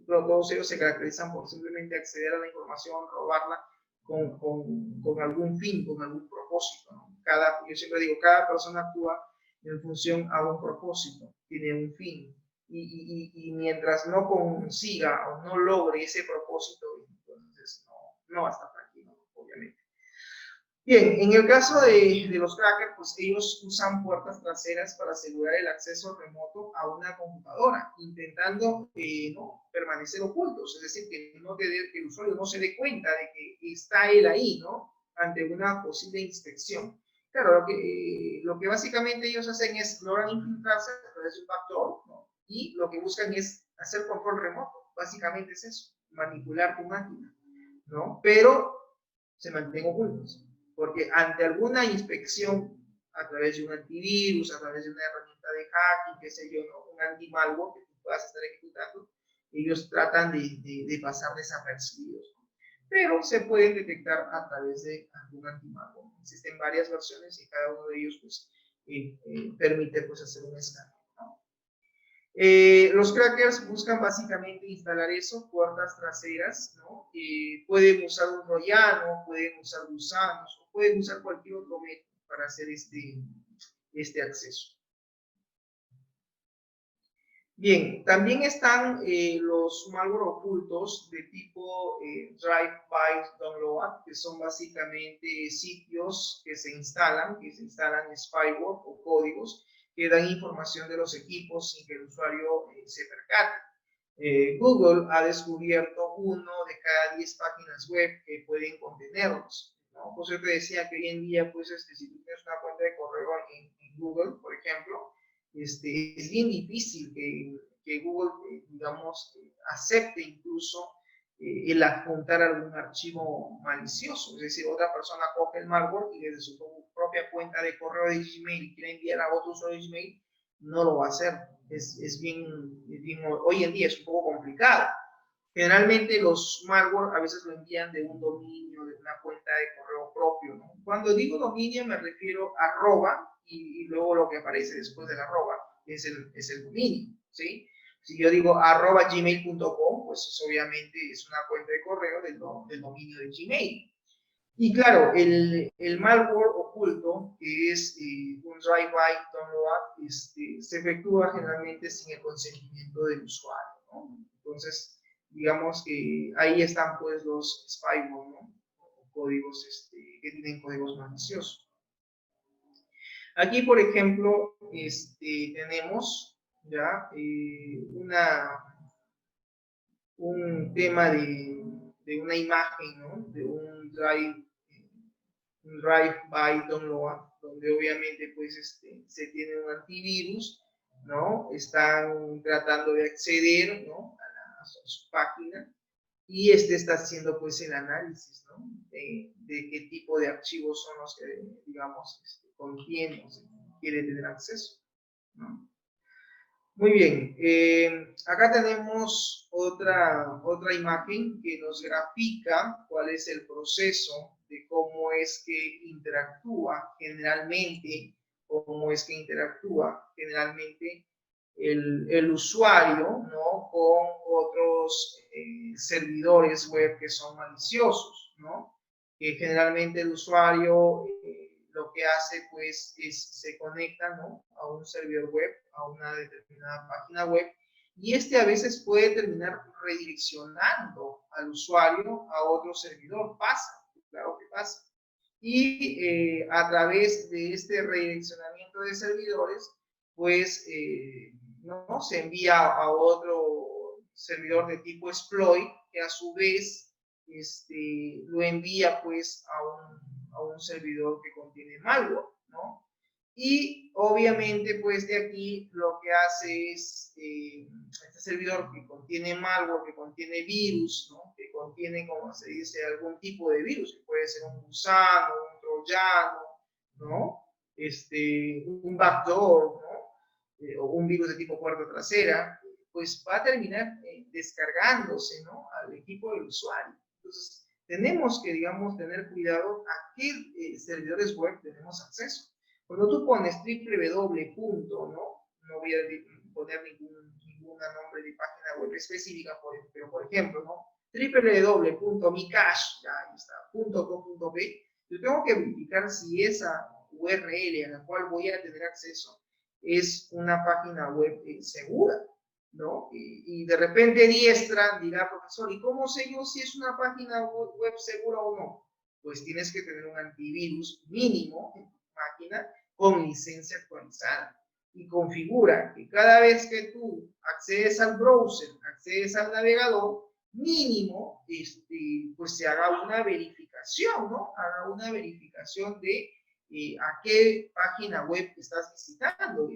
Pero todos ellos se caracterizan por simplemente acceder a la información, robarla con algún fin, con algún propósito, ¿no? Yo siempre digo, cada persona actúa en función a un propósito, tiene un fin. Y mientras no consiga o no logre ese propósito, entonces no va a estar tranquilo, obviamente. Bien, en el caso de los crackers, pues ellos usan puertas traseras para asegurar el acceso remoto a una computadora, intentando ¿no? permanecer ocultos, es decir, que el usuario no se dé cuenta de que está él ahí, ¿no? Ante una posible inspección. Claro, lo que básicamente ellos hacen es logran infiltrarse a través de un backdoor, ¿no? Y lo que buscan es hacer control remoto, básicamente es eso, manipular tu máquina, ¿no? Pero se mantienen ocultos. Porque ante alguna inspección a través de un antivirus, a través de una herramienta de hacking, qué sé yo, ¿no? Un anti-malware que tú puedas estar ejecutando, ellos tratan de pasar desapercibidos. Pero se pueden detectar a través de algún anti-malware. Existen varias versiones y cada uno de ellos pues, permite pues, hacer un escáner. ¿No? Los crackers buscan básicamente instalar eso, puertas traseras, ¿no? Pueden usar un troyano, pueden usar gusanos, o pueden usar cualquier otro método para hacer este acceso. Bien, también están los malware ocultos de tipo drive-by download, que son básicamente sitios que se instalan spyware o códigos que dan información de los equipos sin que el usuario se percate. Google ha descubierto 1 de cada 10 páginas web que pueden contenerlos, ¿no? Por eso te decía que hoy en día, pues, si tú tienes una cuenta de correo en Google, por ejemplo, es bien difícil que Google, digamos, acepte incluso el adjuntar algún archivo malicioso. Es decir, otra persona coge el malware y desde su propia cuenta de correo de Gmail quiere enviar a otro usuario de Gmail, no lo va a hacer. Es bien, hoy en día es un poco complicado. Generalmente los malware a veces lo envían de un dominio, de una cuenta de correo propio, ¿no? Cuando digo dominio me refiero a arroba y luego lo que aparece después del arroba es el dominio, ¿sí? Si yo digo arroba gmail.com, pues obviamente es una cuenta de correo del dominio de Gmail. Y claro, el malware oculto, que es un drive-by download, se efectúa generalmente sin el consentimiento del usuario, ¿no? Entonces, digamos que ahí están pues los spyware, ¿no? O códigos que tienen códigos maliciosos. Aquí, por ejemplo, tenemos ya un tema de una imagen, ¿no? De un drive-by download, donde obviamente pues se tiene un antivirus, ¿no? Están tratando de acceder, ¿no? a su página y está haciendo pues el análisis, ¿no? De qué tipo de archivos son los que, digamos, contiene o se quiere tener acceso, ¿no? Muy bien, acá tenemos otra imagen que nos grafica cuál es el proceso de cómo es que interactúa generalmente, el usuario, ¿no? Con otros servidores web que son maliciosos, ¿no? Que generalmente el usuario lo que hace pues es se conecta, ¿no? A un servidor web, a una determinada página web y a veces puede terminar redireccionando al usuario a otro servidor. Pasa, claro que pasa. Y a través de este redireccionamiento de servidores, pues ¿no? Se envía a otro servidor de tipo exploit que a su vez lo envía pues a un servidor que contiene malware, ¿no? Y obviamente pues de aquí lo que hace es este servidor que contiene malware, que contiene virus, ¿no? Que contiene, como se dice, algún tipo de virus, que puede ser un gusano, un troyano, ¿no? Un backdoor, ¿no? O un virus de tipo puerta trasera, pues va a terminar descargándose, ¿no? Al equipo del usuario. Entonces, tenemos que, digamos, tener cuidado a qué servidores web tenemos acceso. Cuando tú pones www. No voy a poner ningún nombre de página web específica, pero por ejemplo, ¿no? www.micash, ya ahí está, .com.p, yo tengo que verificar si esa URL a la cual voy a tener acceso es una página web segura, ¿no? Y de repente Diestra dirá, profesor, ¿y cómo sé yo si es una página web segura o no? Pues tienes que tener un antivirus mínimo en tu máquina con licencia actualizada. Y configura que cada vez que tú accedes al browser, accedes al navegador, mínimo, pues se haga una verificación, ¿no? Haga una verificación de a qué página web estás visitando.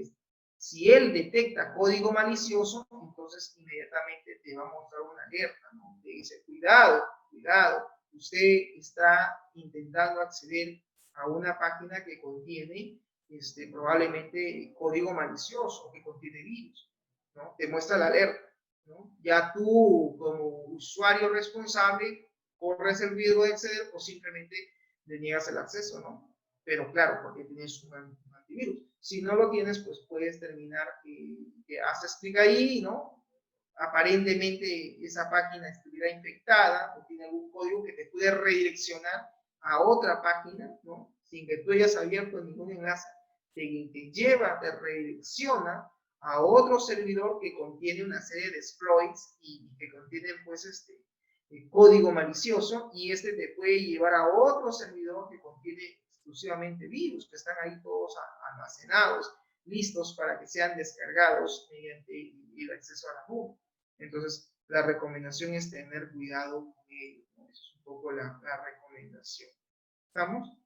Si él detecta código malicioso, entonces inmediatamente te va a mostrar una alerta, ¿no? Te dice, cuidado, cuidado, usted está intentando acceder a una página que contiene probablemente código malicioso, que contiene virus, ¿no? Te muestra la alerta, ¿no? Ya tú, como usuario responsable, corres el riesgo de acceder o simplemente le niegas el acceso, ¿no? Pero claro, porque tienes un antivirus. Si no lo tienes, pues puedes terminar que haces clic ahí, ¿no? Aparentemente esa página estuviera infectada o tiene algún código que te puede redireccionar a otra página, ¿no? Sin que tú hayas abierto ningún enlace, te lleva, te redirecciona a otro servidor que contiene una serie de exploits y que contiene pues código malicioso, y te puede llevar a otro servidor que contiene exclusivamente virus, que están ahí todos almacenados, listos para que sean descargados mediante el acceso a la nube. Entonces, la recomendación es tener cuidado con ello, ¿no? Esa es un poco la recomendación. ¿Estamos?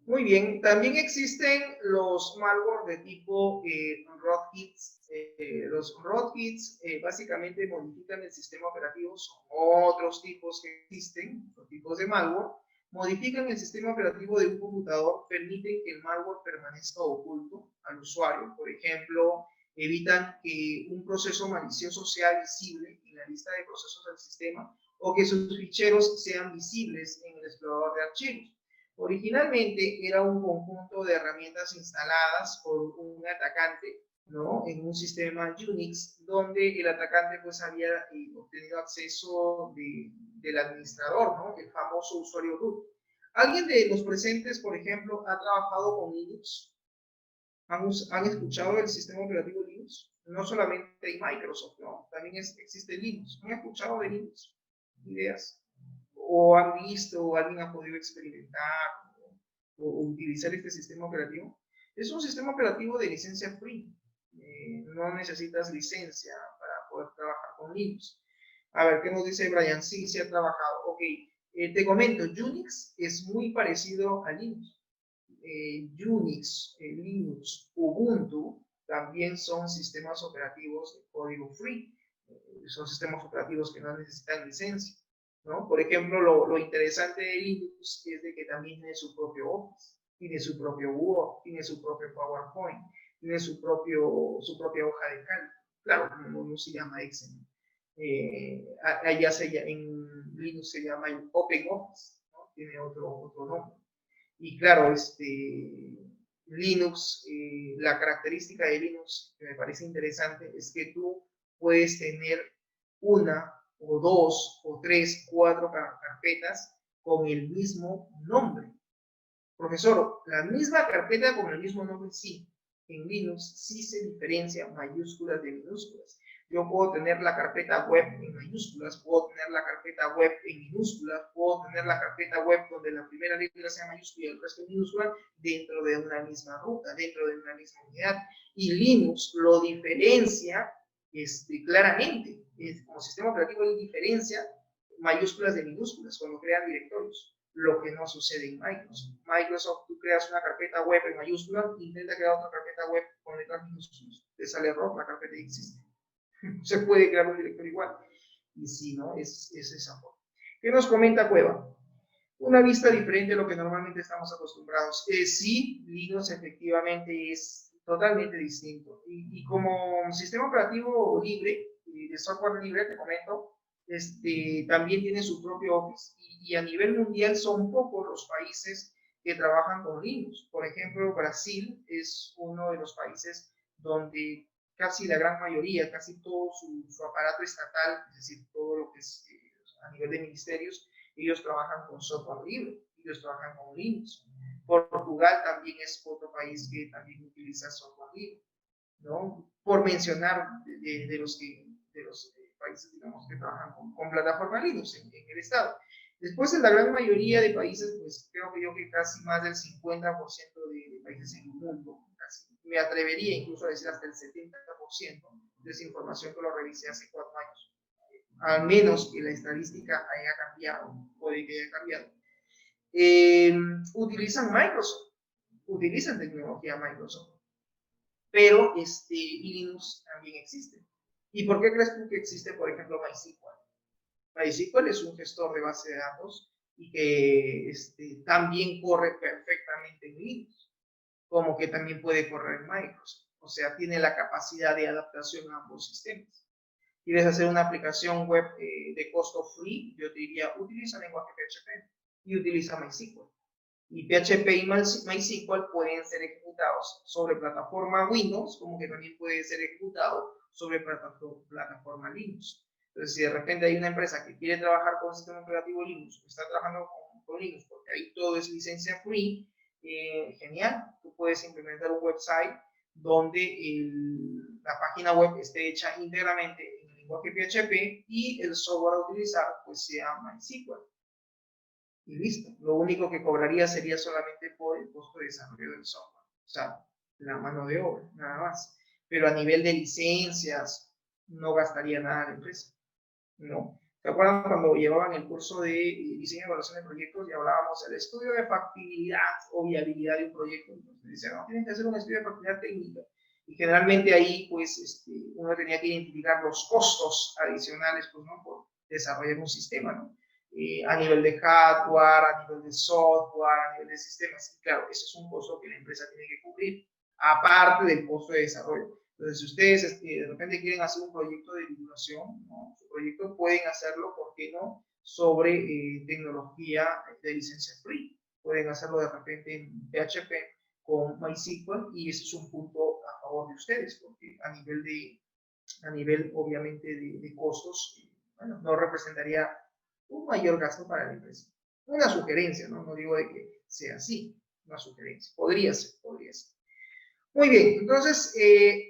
Muy bien, también existen los malware de tipo rootkits. Los rootkits básicamente modifican el sistema operativo, son otros tipos que existen, otros tipos de malware, modifican el sistema operativo de un computador, permiten que el malware permanezca oculto al usuario, por ejemplo, evitan que un proceso malicioso sea visible en la lista de procesos del sistema o que sus ficheros sean visibles en el explorador de archivos. Originalmente era un conjunto de herramientas instaladas por un atacante, ¿no? En un sistema Unix, donde el atacante pues había obtenido acceso del administrador, ¿no? El famoso usuario root. ¿Alguien de los presentes, por ejemplo, ha trabajado con Linux? ¿Han escuchado del sistema operativo Linux? No solamente en Microsoft, ¿no? También existe Linux. ¿Han escuchado de Linux? ¿Ideas? ¿O han visto o alguien ha podido experimentar o utilizar este sistema operativo? Es un sistema operativo de licencia free. No necesitas licencia para poder trabajar con Linux. A ver, ¿qué nos dice Brian? Sí, se ha trabajado. Ok, te comento, Unix es muy parecido a Linux. Unix, Linux, Ubuntu también son sistemas operativos de código free. Son sistemas operativos que no necesitan licencia, ¿no? Por ejemplo, lo interesante de Linux es de que también tiene su propio Office, tiene su propio Word, tiene su propio PowerPoint, tiene su propia hoja de cálculo. Claro, no se llama Excel. Allá en Linux se llama OpenOffice, ¿no? Tiene otro nombre. Y claro, Linux, la característica de Linux que me parece interesante es que tú puedes tener una o dos o tres, cuatro carpetas con el mismo nombre. Profesor, la misma carpeta con el mismo nombre, sí. En Linux sí se diferencia mayúsculas de minúsculas. Yo puedo tener la carpeta web en mayúsculas, puedo tener la carpeta web en minúsculas, puedo tener la carpeta web donde la primera letra sea mayúscula y el resto minúscula dentro de una misma ruta, dentro de una misma unidad. Y Linux lo diferencia claramente. Como sistema operativo, él diferencia mayúsculas de minúsculas cuando crean directorios. Lo que no sucede en Microsoft. Microsoft, tú creas una carpeta web en mayúsculas, intenta crear otra carpeta web con letras minúsculas, te sale error, la carpeta existe. Se puede crear un directorio igual. Y si no, es esa forma. ¿Qué nos comenta Cueva? una vista diferente a lo que normalmente estamos acostumbrados. Sí, Linux efectivamente es totalmente distinto. Y como sistema operativo libre, de software libre, te comento, también tiene su propio Office. Y a nivel mundial son pocos los países que trabajan con Linux. Por ejemplo, Brasil es uno de los países donde casi la gran mayoría, casi todo su aparato estatal, es decir, todo lo que es a nivel de ministerios, ellos trabajan con software libre, ellos trabajan con Linux. Portugal también es otro país que también utiliza software libre, ¿no? Por mencionar de los países, digamos, que trabajan con plataforma Linux en el Estado. Después, en la gran mayoría de países, pues creo que yo que casi más del 50% de países en el mundo, casi, me atrevería incluso a decir hasta el 70% de esa información que lo revisé hace 4 años. Al menos que la estadística haya cambiado, puede que haya cambiado. Utilizan Microsoft, utilizan tecnología Microsoft, pero Linux también existe. ¿Y por qué crees tú que existe, por ejemplo, MySQL? MySQL es un gestor de base de datos y que también corre perfectamente en Linux, como que también puede correr en Microsoft. O sea, tiene la capacidad de adaptación a ambos sistemas. ¿Quieres hacer una aplicación web de costo free? Yo te diría, utiliza lenguaje PHP y utiliza MySQL. Y PHP y MySQL pueden ser ejecutados sobre plataforma Windows, como que también puede ser ejecutado sobre plataforma Linux. Entonces, si de repente hay una empresa que quiere trabajar con sistema operativo Linux, está trabajando con Linux, porque ahí todo es licencia free, genial, tú puedes implementar un website donde la página web esté hecha íntegramente en el lenguaje PHP y el software a utilizar pues sea MySQL. Y listo. Lo único que cobraría sería solamente por el costo de desarrollo del software. O sea, la mano de obra, nada más. Pero a nivel de licencias, no gastaría nada la empresa. No. ¿Se acuerdan cuando llevaban el curso de diseño y evaluación de proyectos y hablábamos del estudio de factibilidad o viabilidad de un proyecto? Entonces decían, no, tienen que hacer un estudio de factibilidad técnica. Y generalmente ahí, pues, uno tenía que identificar los costos adicionales, pues, ¿no? Por desarrollar un sistema, ¿no? A nivel de hardware, a nivel de software, a nivel de sistemas. Y claro, ese es un costo que la empresa tiene que cubrir, aparte del costo de desarrollo. Entonces, si ustedes de repente quieren hacer un proyecto de divulgación, ¿no? Su proyecto pueden hacerlo, ¿por qué no?, sobre tecnología de licencia free. Pueden hacerlo de repente en PHP con MySQL y ese es un punto a favor de ustedes, porque a nivel obviamente de costos, bueno, no representaría un mayor gasto para la empresa. Una sugerencia, ¿no? No digo de que sea así, una sugerencia. Podría ser, podría ser. Muy bien, entonces,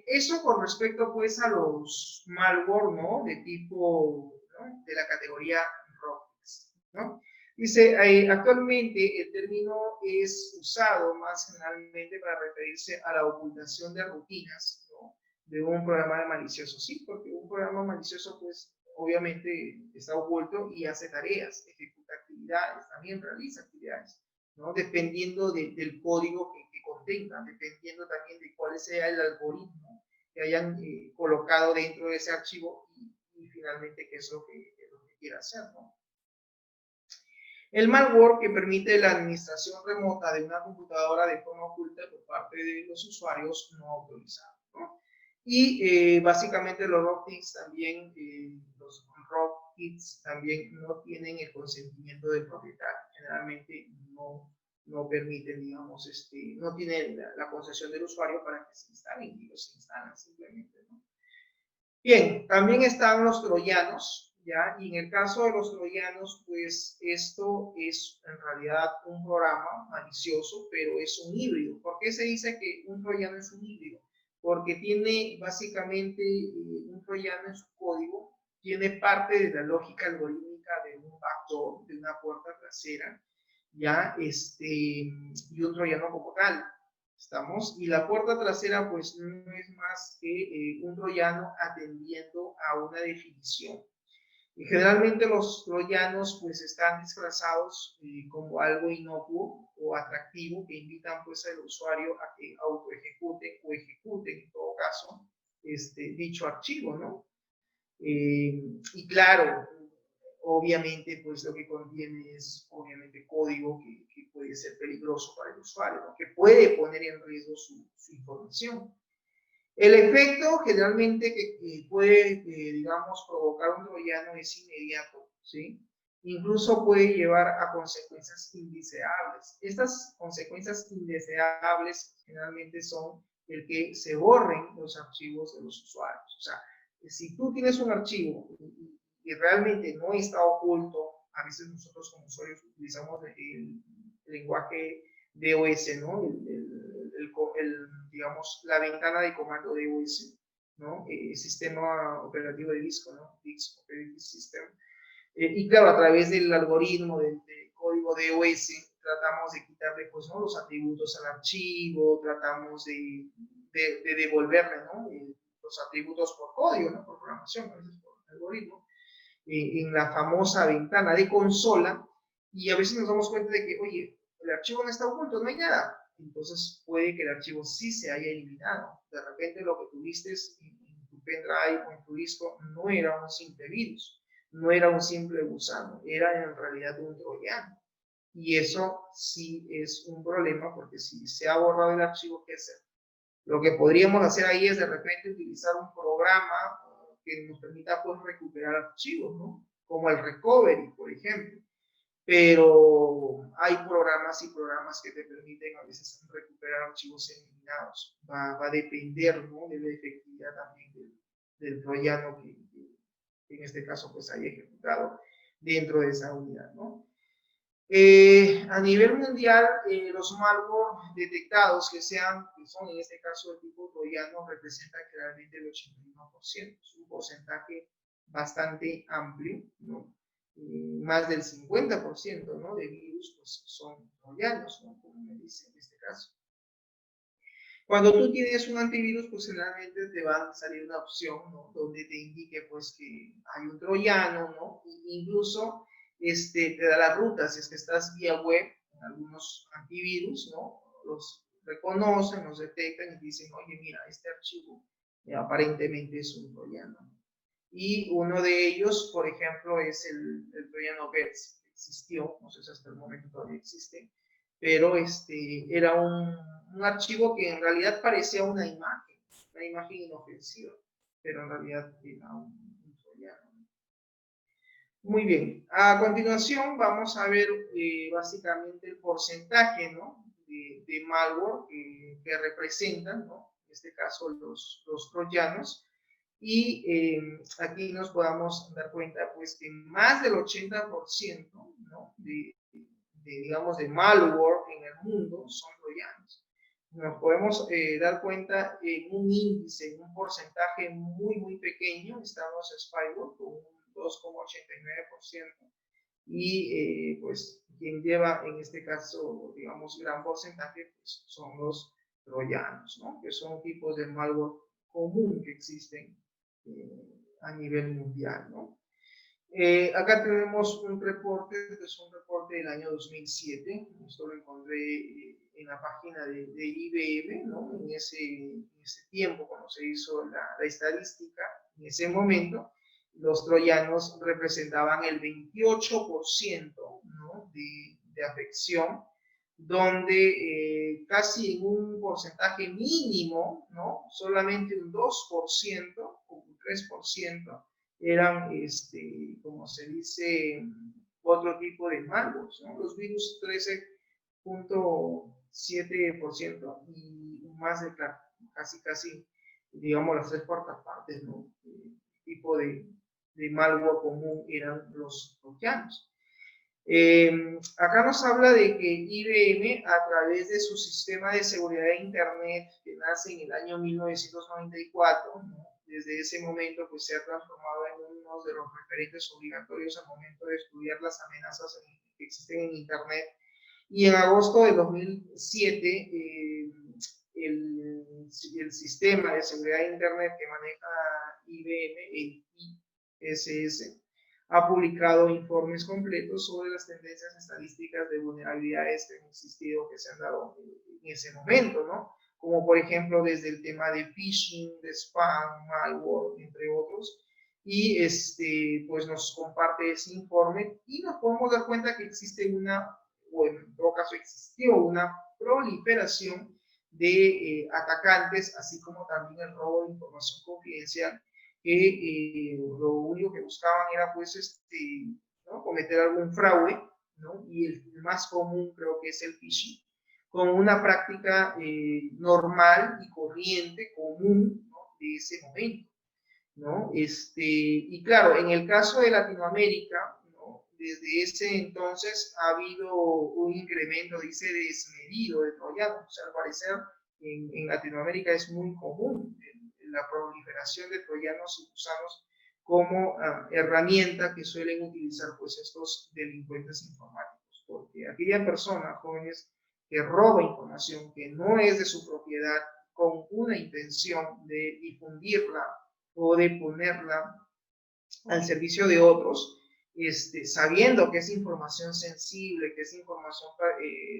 eso con respecto pues a los malware, ¿no? De tipo, ¿no? De la categoría Rockets, ¿no? Dice, actualmente el término es usado más generalmente para referirse a la ocultación de rutinas, ¿no? De un programa malicioso, sí, porque un programa malicioso pues obviamente está oculto y hace tareas, ejecuta actividades, también realiza actividades, ¿no? Dependiendo del código que contenga, dependiendo también de cuál sea el algoritmo que hayan colocado dentro de ese archivo y finalmente qué es lo que quiera hacer, ¿no? El malware que permite la administración remota de una computadora de forma oculta por parte de los usuarios no autorizados, ¿no? Y básicamente los rootkits también, también no tienen el consentimiento del propietario. Generalmente no permiten, digamos, no tienen la concesión del usuario para que se instalen y los instalan simplemente, ¿no? Bien, también están los troyanos, ¿ya? Y en el caso de los troyanos, pues esto es en realidad un programa malicioso, pero es un híbrido. ¿Por qué se dice que un troyano es un híbrido? Porque tiene básicamente un troyano en su código, tiene parte de la lógica algorítmica de un backdoor, de una puerta trasera, ¿ya? Y un troyano como tal. ¿Estamos? Y la puerta trasera pues no es más que un troyano atendiendo a una definición. Y generalmente los troyanos pues están disfrazados como algo inocuo o atractivo que invitan pues al usuario a que autoejecute o ejecute en todo caso dicho archivo, ¿no? Y claro, obviamente pues lo que contiene es obviamente código que puede ser peligroso para el usuario, ¿no? Que puede poner en riesgo su información. El efecto generalmente que puede, digamos, provocar un troyano es inmediato, ¿sí? Incluso puede llevar a consecuencias indeseables. Estas consecuencias indeseables generalmente son el que se borren los archivos de los usuarios. O sea, si tú tienes un archivo y realmente no está oculto, a veces nosotros como usuarios utilizamos el lenguaje DOS, ¿no? Digamos, la ventana de comando de DOS, ¿no? Sistema operativo de disco, ¿no? Disk Operating System. Y claro, a través del algoritmo del código DOS tratamos de quitarle, pues, ¿no? Los atributos al archivo, tratamos de devolverle, ¿no? Los atributos por código, ¿no? Por programación, a veces por algoritmo, en la famosa ventana de consola, y a veces nos damos cuenta de que, oye, el archivo no está oculto, no hay nada. Entonces puede que el archivo sí se haya eliminado. De repente lo que tuviste en tu pendrive o en tu disco no era un simple virus, no era un simple gusano, era en realidad un troyano. Y eso sí es un problema, porque si se ha borrado el archivo, ¿qué hacer? Lo que podríamos hacer ahí es de repente utilizar un programa que nos permita, pues, recuperar archivos, ¿no? Como el recovery, por ejemplo. Pero hay programas y programas que te permiten a veces recuperar archivos eliminados. Va a depender, ¿no? De la efectividad también del troyano que en este caso pues haya ejecutado dentro de esa unidad, ¿no? A nivel mundial, los malware detectados que son en este caso de tipo troyano representan generalmente el 81%. Es un porcentaje bastante amplio, ¿no? Más del 50%, ¿no? De virus pues son troyanos, ¿no? Como me dice en este caso. Cuando tú tienes un antivirus, pues generalmente te va a salir una opción, ¿no? Donde te indique pues que hay un troyano, ¿no? Incluso te da la ruta, si es que estás vía web, en algunos antivirus, ¿no? Los reconocen, los detectan y dicen, oye, mira, este archivo aparentemente es un troyano. Y uno de ellos, por ejemplo, es el troyano Bets, que existió, no sé si hasta el momento todavía existe, pero era un archivo que en realidad parecía una imagen inofensiva, pero en realidad era un troyano. Muy bien, a continuación vamos a ver básicamente el porcentaje, ¿no? de malware que representan, ¿no? En este caso los troyanos, y aquí nos podamos dar cuenta pues que más del 80%, ¿no? digamos, de malware en el mundo son troyanos. Nos podemos dar cuenta en un índice, en un porcentaje muy, muy pequeño, estamos spyware con un 2,89%, y pues quien lleva en este caso, digamos, gran porcentaje, pues son los troyanos, ¿no? Que son tipos de malware común que existen a nivel mundial, ¿no? Acá tenemos un reporte, este es un reporte del año 2007, esto lo encontré en la página de IBM, ¿no? En ese tiempo, cuando se hizo la estadística, en ese momento, los troyanos representaban el 28%, ¿no? de afección, donde casi en un porcentaje mínimo, ¿no? Solamente un 2% o un 3% eran, como se dice, otro tipo de malwares, ¿no? Los virus 13,7% y más de casi, digamos, las 3/4 partes, ¿no? El tipo de malware común eran los troyanos. Acá nos habla de que IBM, a través de su sistema de seguridad de Internet, que nace en el año 1994, ¿no? Desde ese momento pues se ha transformado en uno de los referentes obligatorios al momento de estudiar las amenazas que existen en Internet. Y en agosto de 2007, el sistema de seguridad de Internet que maneja IBM, el ISS, ha publicado informes completos sobre las tendencias estadísticas de vulnerabilidades que han existido, que se han dado en ese momento, ¿no? Como por ejemplo desde el tema de phishing, de spam, malware, entre otros, y pues nos comparte ese informe y nos podemos dar cuenta que existe o en todo caso existió una proliferación de atacantes, así como también el robo de información confidencial, que lo único que buscaban era pues ¿no? cometer algún fraude, ¿no? Y el más común creo que es el phishing, como una práctica normal y corriente, común, ¿no? de ese momento, ¿no? Y claro, en el caso de Latinoamérica, ¿no? Desde ese entonces ha habido un incremento, dice, desmedido de troyanos. O sea, al parecer en Latinoamérica es muy común la proliferación de troyanos y gusanos como herramienta que suelen utilizar pues estos delincuentes informáticos, porque aquella persona, jóvenes, que roba información que no es de su propiedad con una intención de difundirla o de ponerla al servicio de otros, sabiendo que es información sensible, que es información,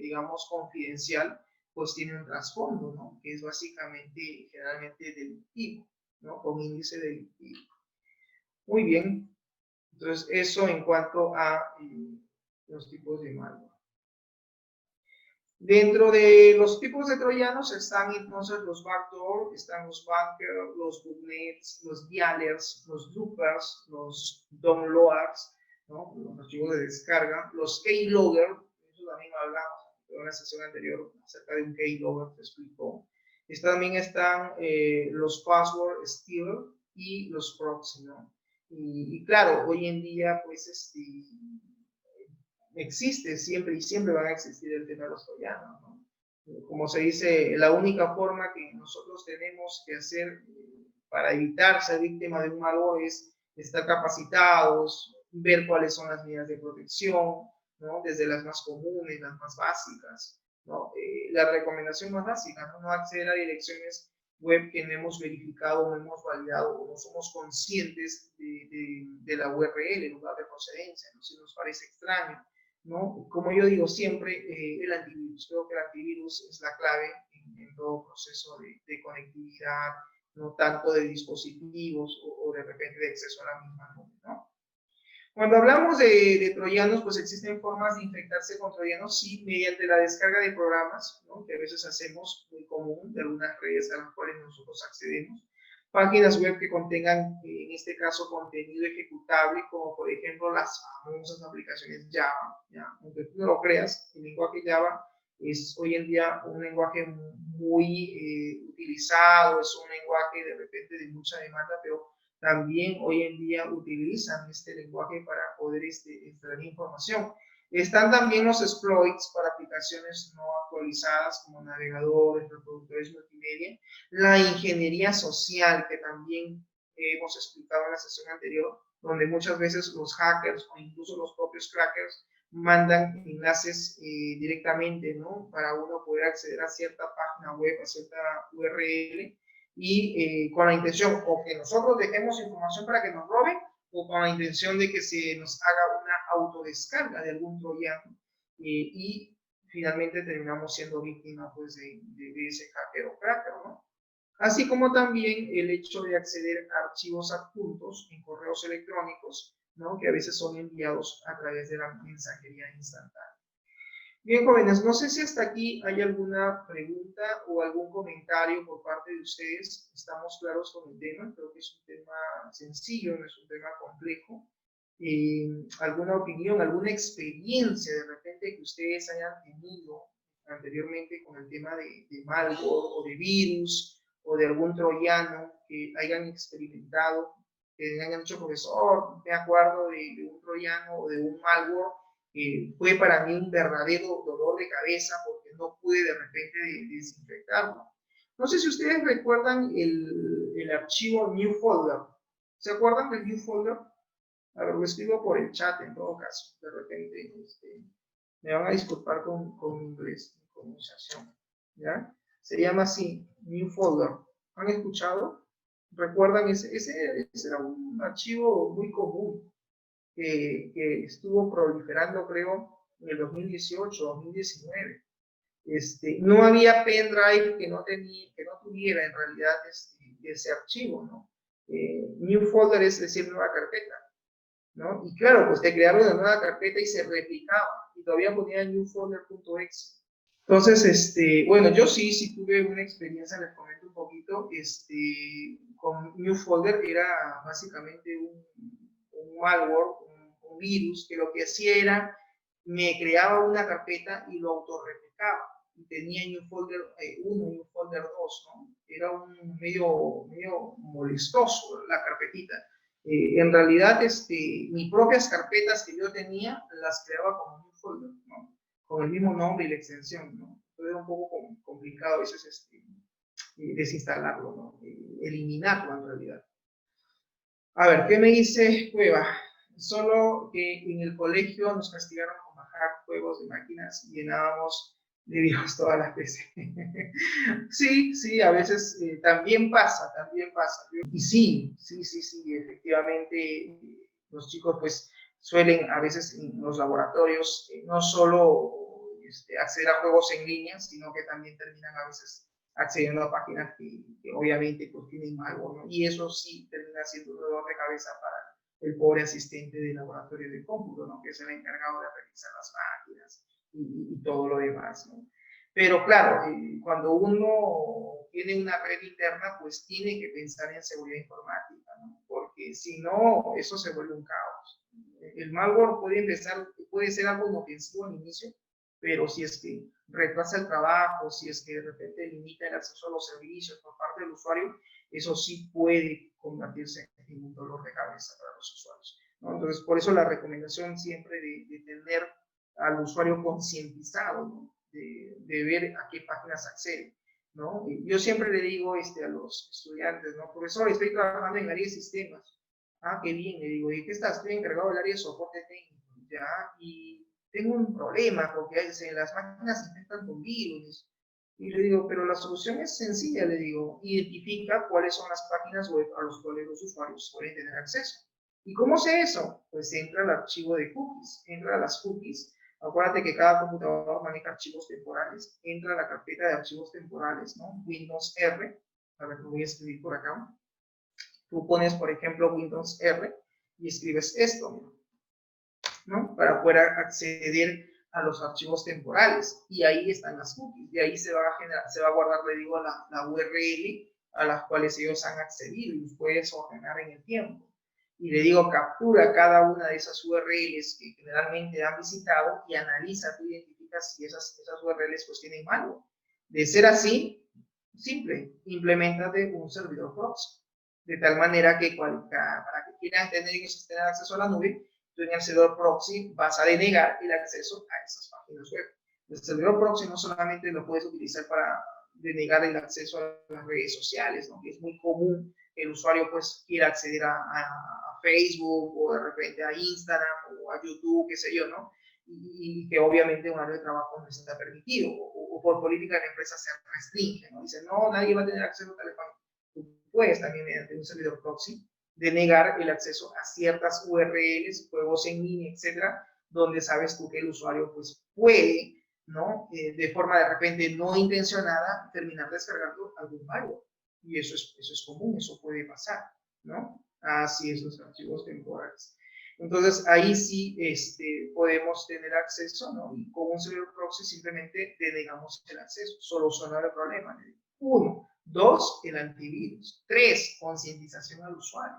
digamos, confidencial, pues tiene un trasfondo, ¿no? Que es básicamente, generalmente delictivo, ¿no? Con índice delictivo. Muy bien. Entonces, eso en cuanto a los tipos de malware. Dentro de los tipos de troyanos están entonces los backdoor, están los bunkers, los botnets, los dialers, los loopers, los downloaders, ¿no? Los archivos de descarga, los keylogger, eso también hablamos en la sesión anterior acerca de un keylogger, te explicó. También están los password stealer y los proxy, ¿no? Y claro, hoy en día pues existe siempre y siempre van a existir el tema de los troyanos, ¿no? Como se dice, la única forma que nosotros tenemos que hacer para evitar ser víctima de un malware es estar capacitados, ver cuáles son las medidas de protección, ¿no? Desde las más comunes, las más básicas, ¿no? La recomendación más básica, ¿no? No acceder a direcciones web que no hemos verificado, no hemos validado o no somos conscientes de la URL, el lugar de procedencia, ¿no? Si nos parece extraño, ¿no? Como yo digo siempre, el antivirus. Creo que el antivirus es la clave en todo proceso de conectividad, no tanto de dispositivos o de repente de acceso a la misma nube, ¿no? Cuando hablamos de troyanos, pues existen formas de infectarse con troyanos, sí, mediante la descarga de programas, ¿no? Que a veces hacemos muy común de algunas redes a las cuales nosotros accedemos. Páginas web que contengan, en este caso, contenido ejecutable, como por ejemplo las famosas aplicaciones Java, ¿ya? Aunque tú no lo creas, el lenguaje Java es hoy en día un lenguaje muy utilizado, es un lenguaje de repente de mucha demanda, pero también hoy en día utilizan este lenguaje para poder extraer información. Están también los exploits para aplicaciones no actualizadas como navegadores, reproductores multimedia, la ingeniería social que también hemos explicado en la sesión anterior, donde muchas veces los hackers o incluso los propios crackers mandan enlaces directamente, ¿no? Para uno poder acceder a cierta página web, a cierta URL, y con la intención o que nosotros dejemos información para que nos roben o con la intención de que se nos haga una autodescarga de algún troyano y finalmente terminamos siendo víctimas pues, de ese hacker o cracker, ¿no? Así como también el hecho de acceder a archivos adjuntos en correos electrónicos, ¿no? Que a veces son enviados a través de la mensajería instantánea. Bien, jóvenes, no sé si hasta aquí hay alguna pregunta o algún comentario por parte de ustedes. Estamos claros con el tema, creo que es un tema sencillo, no es un tema complejo. ¿Alguna opinión, alguna experiencia de repente que ustedes hayan tenido anteriormente con el tema de malware o de virus o de algún troyano que hayan experimentado, que hayan dicho, profesor, me acuerdo de un troyano o de un malware? Fue para mí un verdadero dolor de cabeza porque no pude de repente desinfectarlo. No sé si ustedes recuerdan el archivo New Folder. ¿Se acuerdan del New Folder? A ver, lo escribo por el chat en todo caso. De repente me van a disculpar con inglés, mi pronunciación. ¿Ya? Se llama así, New Folder. ¿Han escuchado? ¿Recuerdan? Ese era un archivo muy común. Que estuvo proliferando, creo, en el 2018, 2019. No había pendrive que no tuviera en realidad ese archivo, ¿no? New folder es decir, nueva carpeta. ¿no? Y claro, pues te crearon una nueva carpeta y se replicaba, y todavía ponía newfolder.exe. Entonces, bueno, yo sí tuve una experiencia, les comento un poquito, con newfolder. Era básicamente un malware, un virus, que lo que hacía era, me creaba una carpeta y lo autorreplicaba. Y tenía newfolder 1 y newfolder 2, ¿no? Era un medio molestoso la carpetita. En realidad, mis propias carpetas que yo tenía, las creaba como newfolder, ¿no? Con el mismo nombre y la extensión, ¿no? Entonces era un poco complicado a veces desinstalarlo, ¿no? Eliminarlo en realidad. A ver, ¿qué me dice Cueva? Solo que en el colegio nos castigaron con bajar juegos de máquinas y llenábamos de virus todas las veces. Sí, a veces también pasa. Y sí, efectivamente, los chicos pues suelen a veces en los laboratorios no solo acceder a juegos en línea, sino que también terminan a veces accediendo a páginas que obviamente pues tienen algo, ¿no? Y eso sí termina siendo un dolor de cabeza para el pobre asistente de laboratorio de cómputo, ¿no? Que es el encargado de revisar las máquinas y todo lo demás, ¿no? Pero claro, cuando uno tiene una red interna, pues tiene que pensar en seguridad informática, ¿no? Porque si no, eso se vuelve un caos. El malware puede ser algo inofensivo al inicio, pero si es que retrasa el trabajo, si es que de repente limita el acceso a los servicios por parte del usuario, eso sí puede convertirse en un dolor de cabeza para los usuarios, ¿no? Entonces, por eso la recomendación siempre de tener al usuario concientizado, ¿no? De ver a qué páginas accede, ¿no? Yo siempre le digo a los estudiantes, ¿no? Profesor, estoy trabajando en área de sistemas. Ah, qué bien, le digo, ¿y qué estás? Estoy encargado del área de soporte técnico, ¿ya? Y tengo un problema porque las máquinas se infectan con virus. Y le digo, pero la solución es sencilla, le digo, identifica cuáles son las páginas web a las cuales los usuarios pueden tener acceso. ¿Y cómo sé eso? Pues entra al archivo de cookies, entra a las cookies. Acuérdate que cada computador maneja archivos temporales, entra a la carpeta de archivos temporales, ¿no? Windows R, a ver, lo voy a escribir por acá. Tú pones, por ejemplo, Windows R y escribes esto, ¿no? Para poder acceder a los archivos temporales, y ahí están las cookies, y ahí se va a guardar, le digo, la URL a las cuales ellos han accedido, y los puedes ordenar en el tiempo. Y le digo, captura cada una de esas URLs que generalmente han visitado y analiza, tú identificas si esas URLs pues tienen algo. De ser así, simple, implementate un servidor proxy, de tal manera que para que quieran tener acceso a la nube, tú en el servidor proxy vas a denegar el acceso a esas páginas web. El servidor proxy no solamente lo puedes utilizar para denegar el acceso a las redes sociales, ¿no? Que es muy común que el usuario pues quiera acceder a Facebook o de repente a Instagram o a YouTube, qué sé yo, ¿no? Y que obviamente un área de trabajo no está permitido, o por política de la empresa se restringe, ¿no? Dice, no, nadie va a tener acceso a teléfono. Tú puedes también mediante un servidor proxy denegar el acceso a ciertas URLs, juegos en línea, etcétera, donde sabes tú que el usuario pues puede, ¿no? De forma de repente no intencionada, terminar descargando algún malware. Y eso es común, eso puede pasar, ¿no? Así es, los archivos temporales. Entonces, ahí sí podemos tener acceso, ¿no? Y con un servidor proxy simplemente denegamos el acceso, solucionar el problema. 1. 2, el antivirus. 3, concientización al usuario,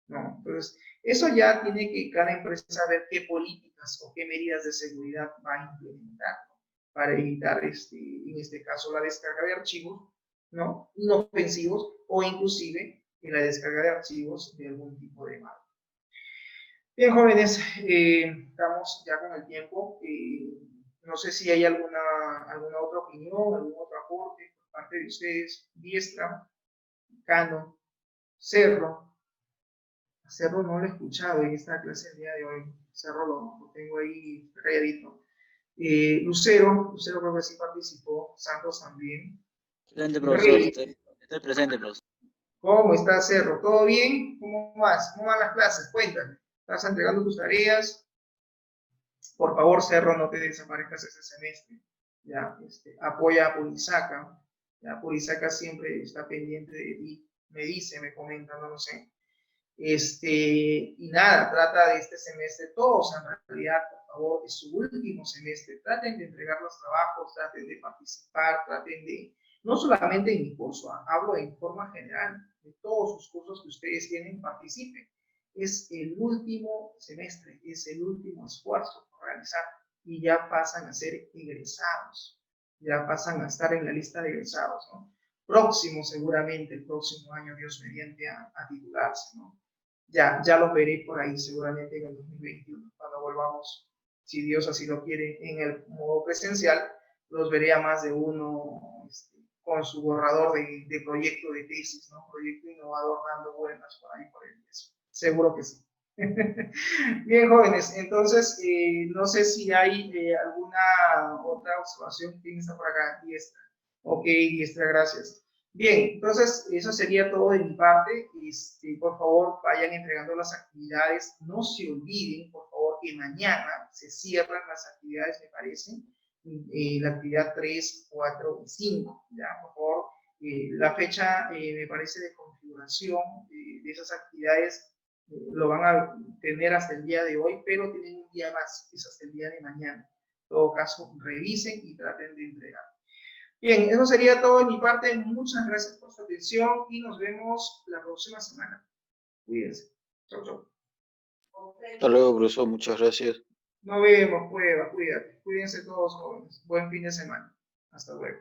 ¿no? Entonces, eso ya tiene que cada empresa saber qué políticas o qué medidas de seguridad va a implementar, ¿no? Para evitar, en este caso, la descarga de archivos, ¿no? Inofensivos, o inclusive en la descarga de archivos de algún tipo de malware. Bien, jóvenes, estamos ya con el tiempo. No sé si hay alguna otra opinión, algún otro aporte por parte de ustedes. Diestra, Cano, Cerro. Cerro no lo he escuchado en esta clase el día de hoy. Cerro lo tengo ahí calladito. Lucero creo que sí participó. Santos también. Presente, profesor. Estoy presente, profesor. ¿Cómo está, Cerro? ¿Todo bien? ¿Cómo vas? ¿Cómo van las clases? Cuéntame. ¿Estás entregando tus tareas? Por favor, Cerro, no te desaparezcas ese semestre. Ya, apoya a Purisaca. Ya, Purisaca siempre está pendiente de ti. Me dice, me comenta, no lo sé. Y nada, trata de este semestre todos, en realidad, por favor, es su último semestre, traten de entregar los trabajos, traten de participar, traten de, no solamente en mi curso, hablo en forma general, de todos sus cursos que ustedes tienen, participen. Es el último semestre, es el último esfuerzo por realizar y ya pasan a ser egresados, ya pasan a estar en la lista de egresados, ¿no? Próximo, seguramente, el próximo año, Dios mediante, a titularse, ¿no? Ya los veré por ahí seguramente en el 2021, cuando volvamos, si Dios así lo quiere, en el modo presencial, los veré a más de uno con su borrador de proyecto de tesis, ¿no? Proyecto innovador dando vueltas por ahí por el eso. Seguro que sí. Bien, jóvenes, entonces, no sé si hay alguna otra observación. ¿Quién está por acá? Diestra. Ok, Diestra, gracias. Bien, entonces eso sería todo de mi parte. Por favor, vayan entregando las actividades. No se olviden, por favor, que mañana se cierran las actividades, me parece, la actividad 3, 4 y 5. Ya, por favor, la fecha, me parece, de configuración de esas actividades lo van a tener hasta el día de hoy, pero tienen un día más, es hasta el día de mañana. En todo caso, revisen y traten de entregar. Bien, eso sería todo de mi parte. Muchas gracias por su atención y nos vemos la próxima semana. Cuídense. Chau, chau. Hasta luego, profesor. Muchas gracias. Nos vemos, cuídate. Cuídense todos, jóvenes. Buen fin de semana. Hasta luego.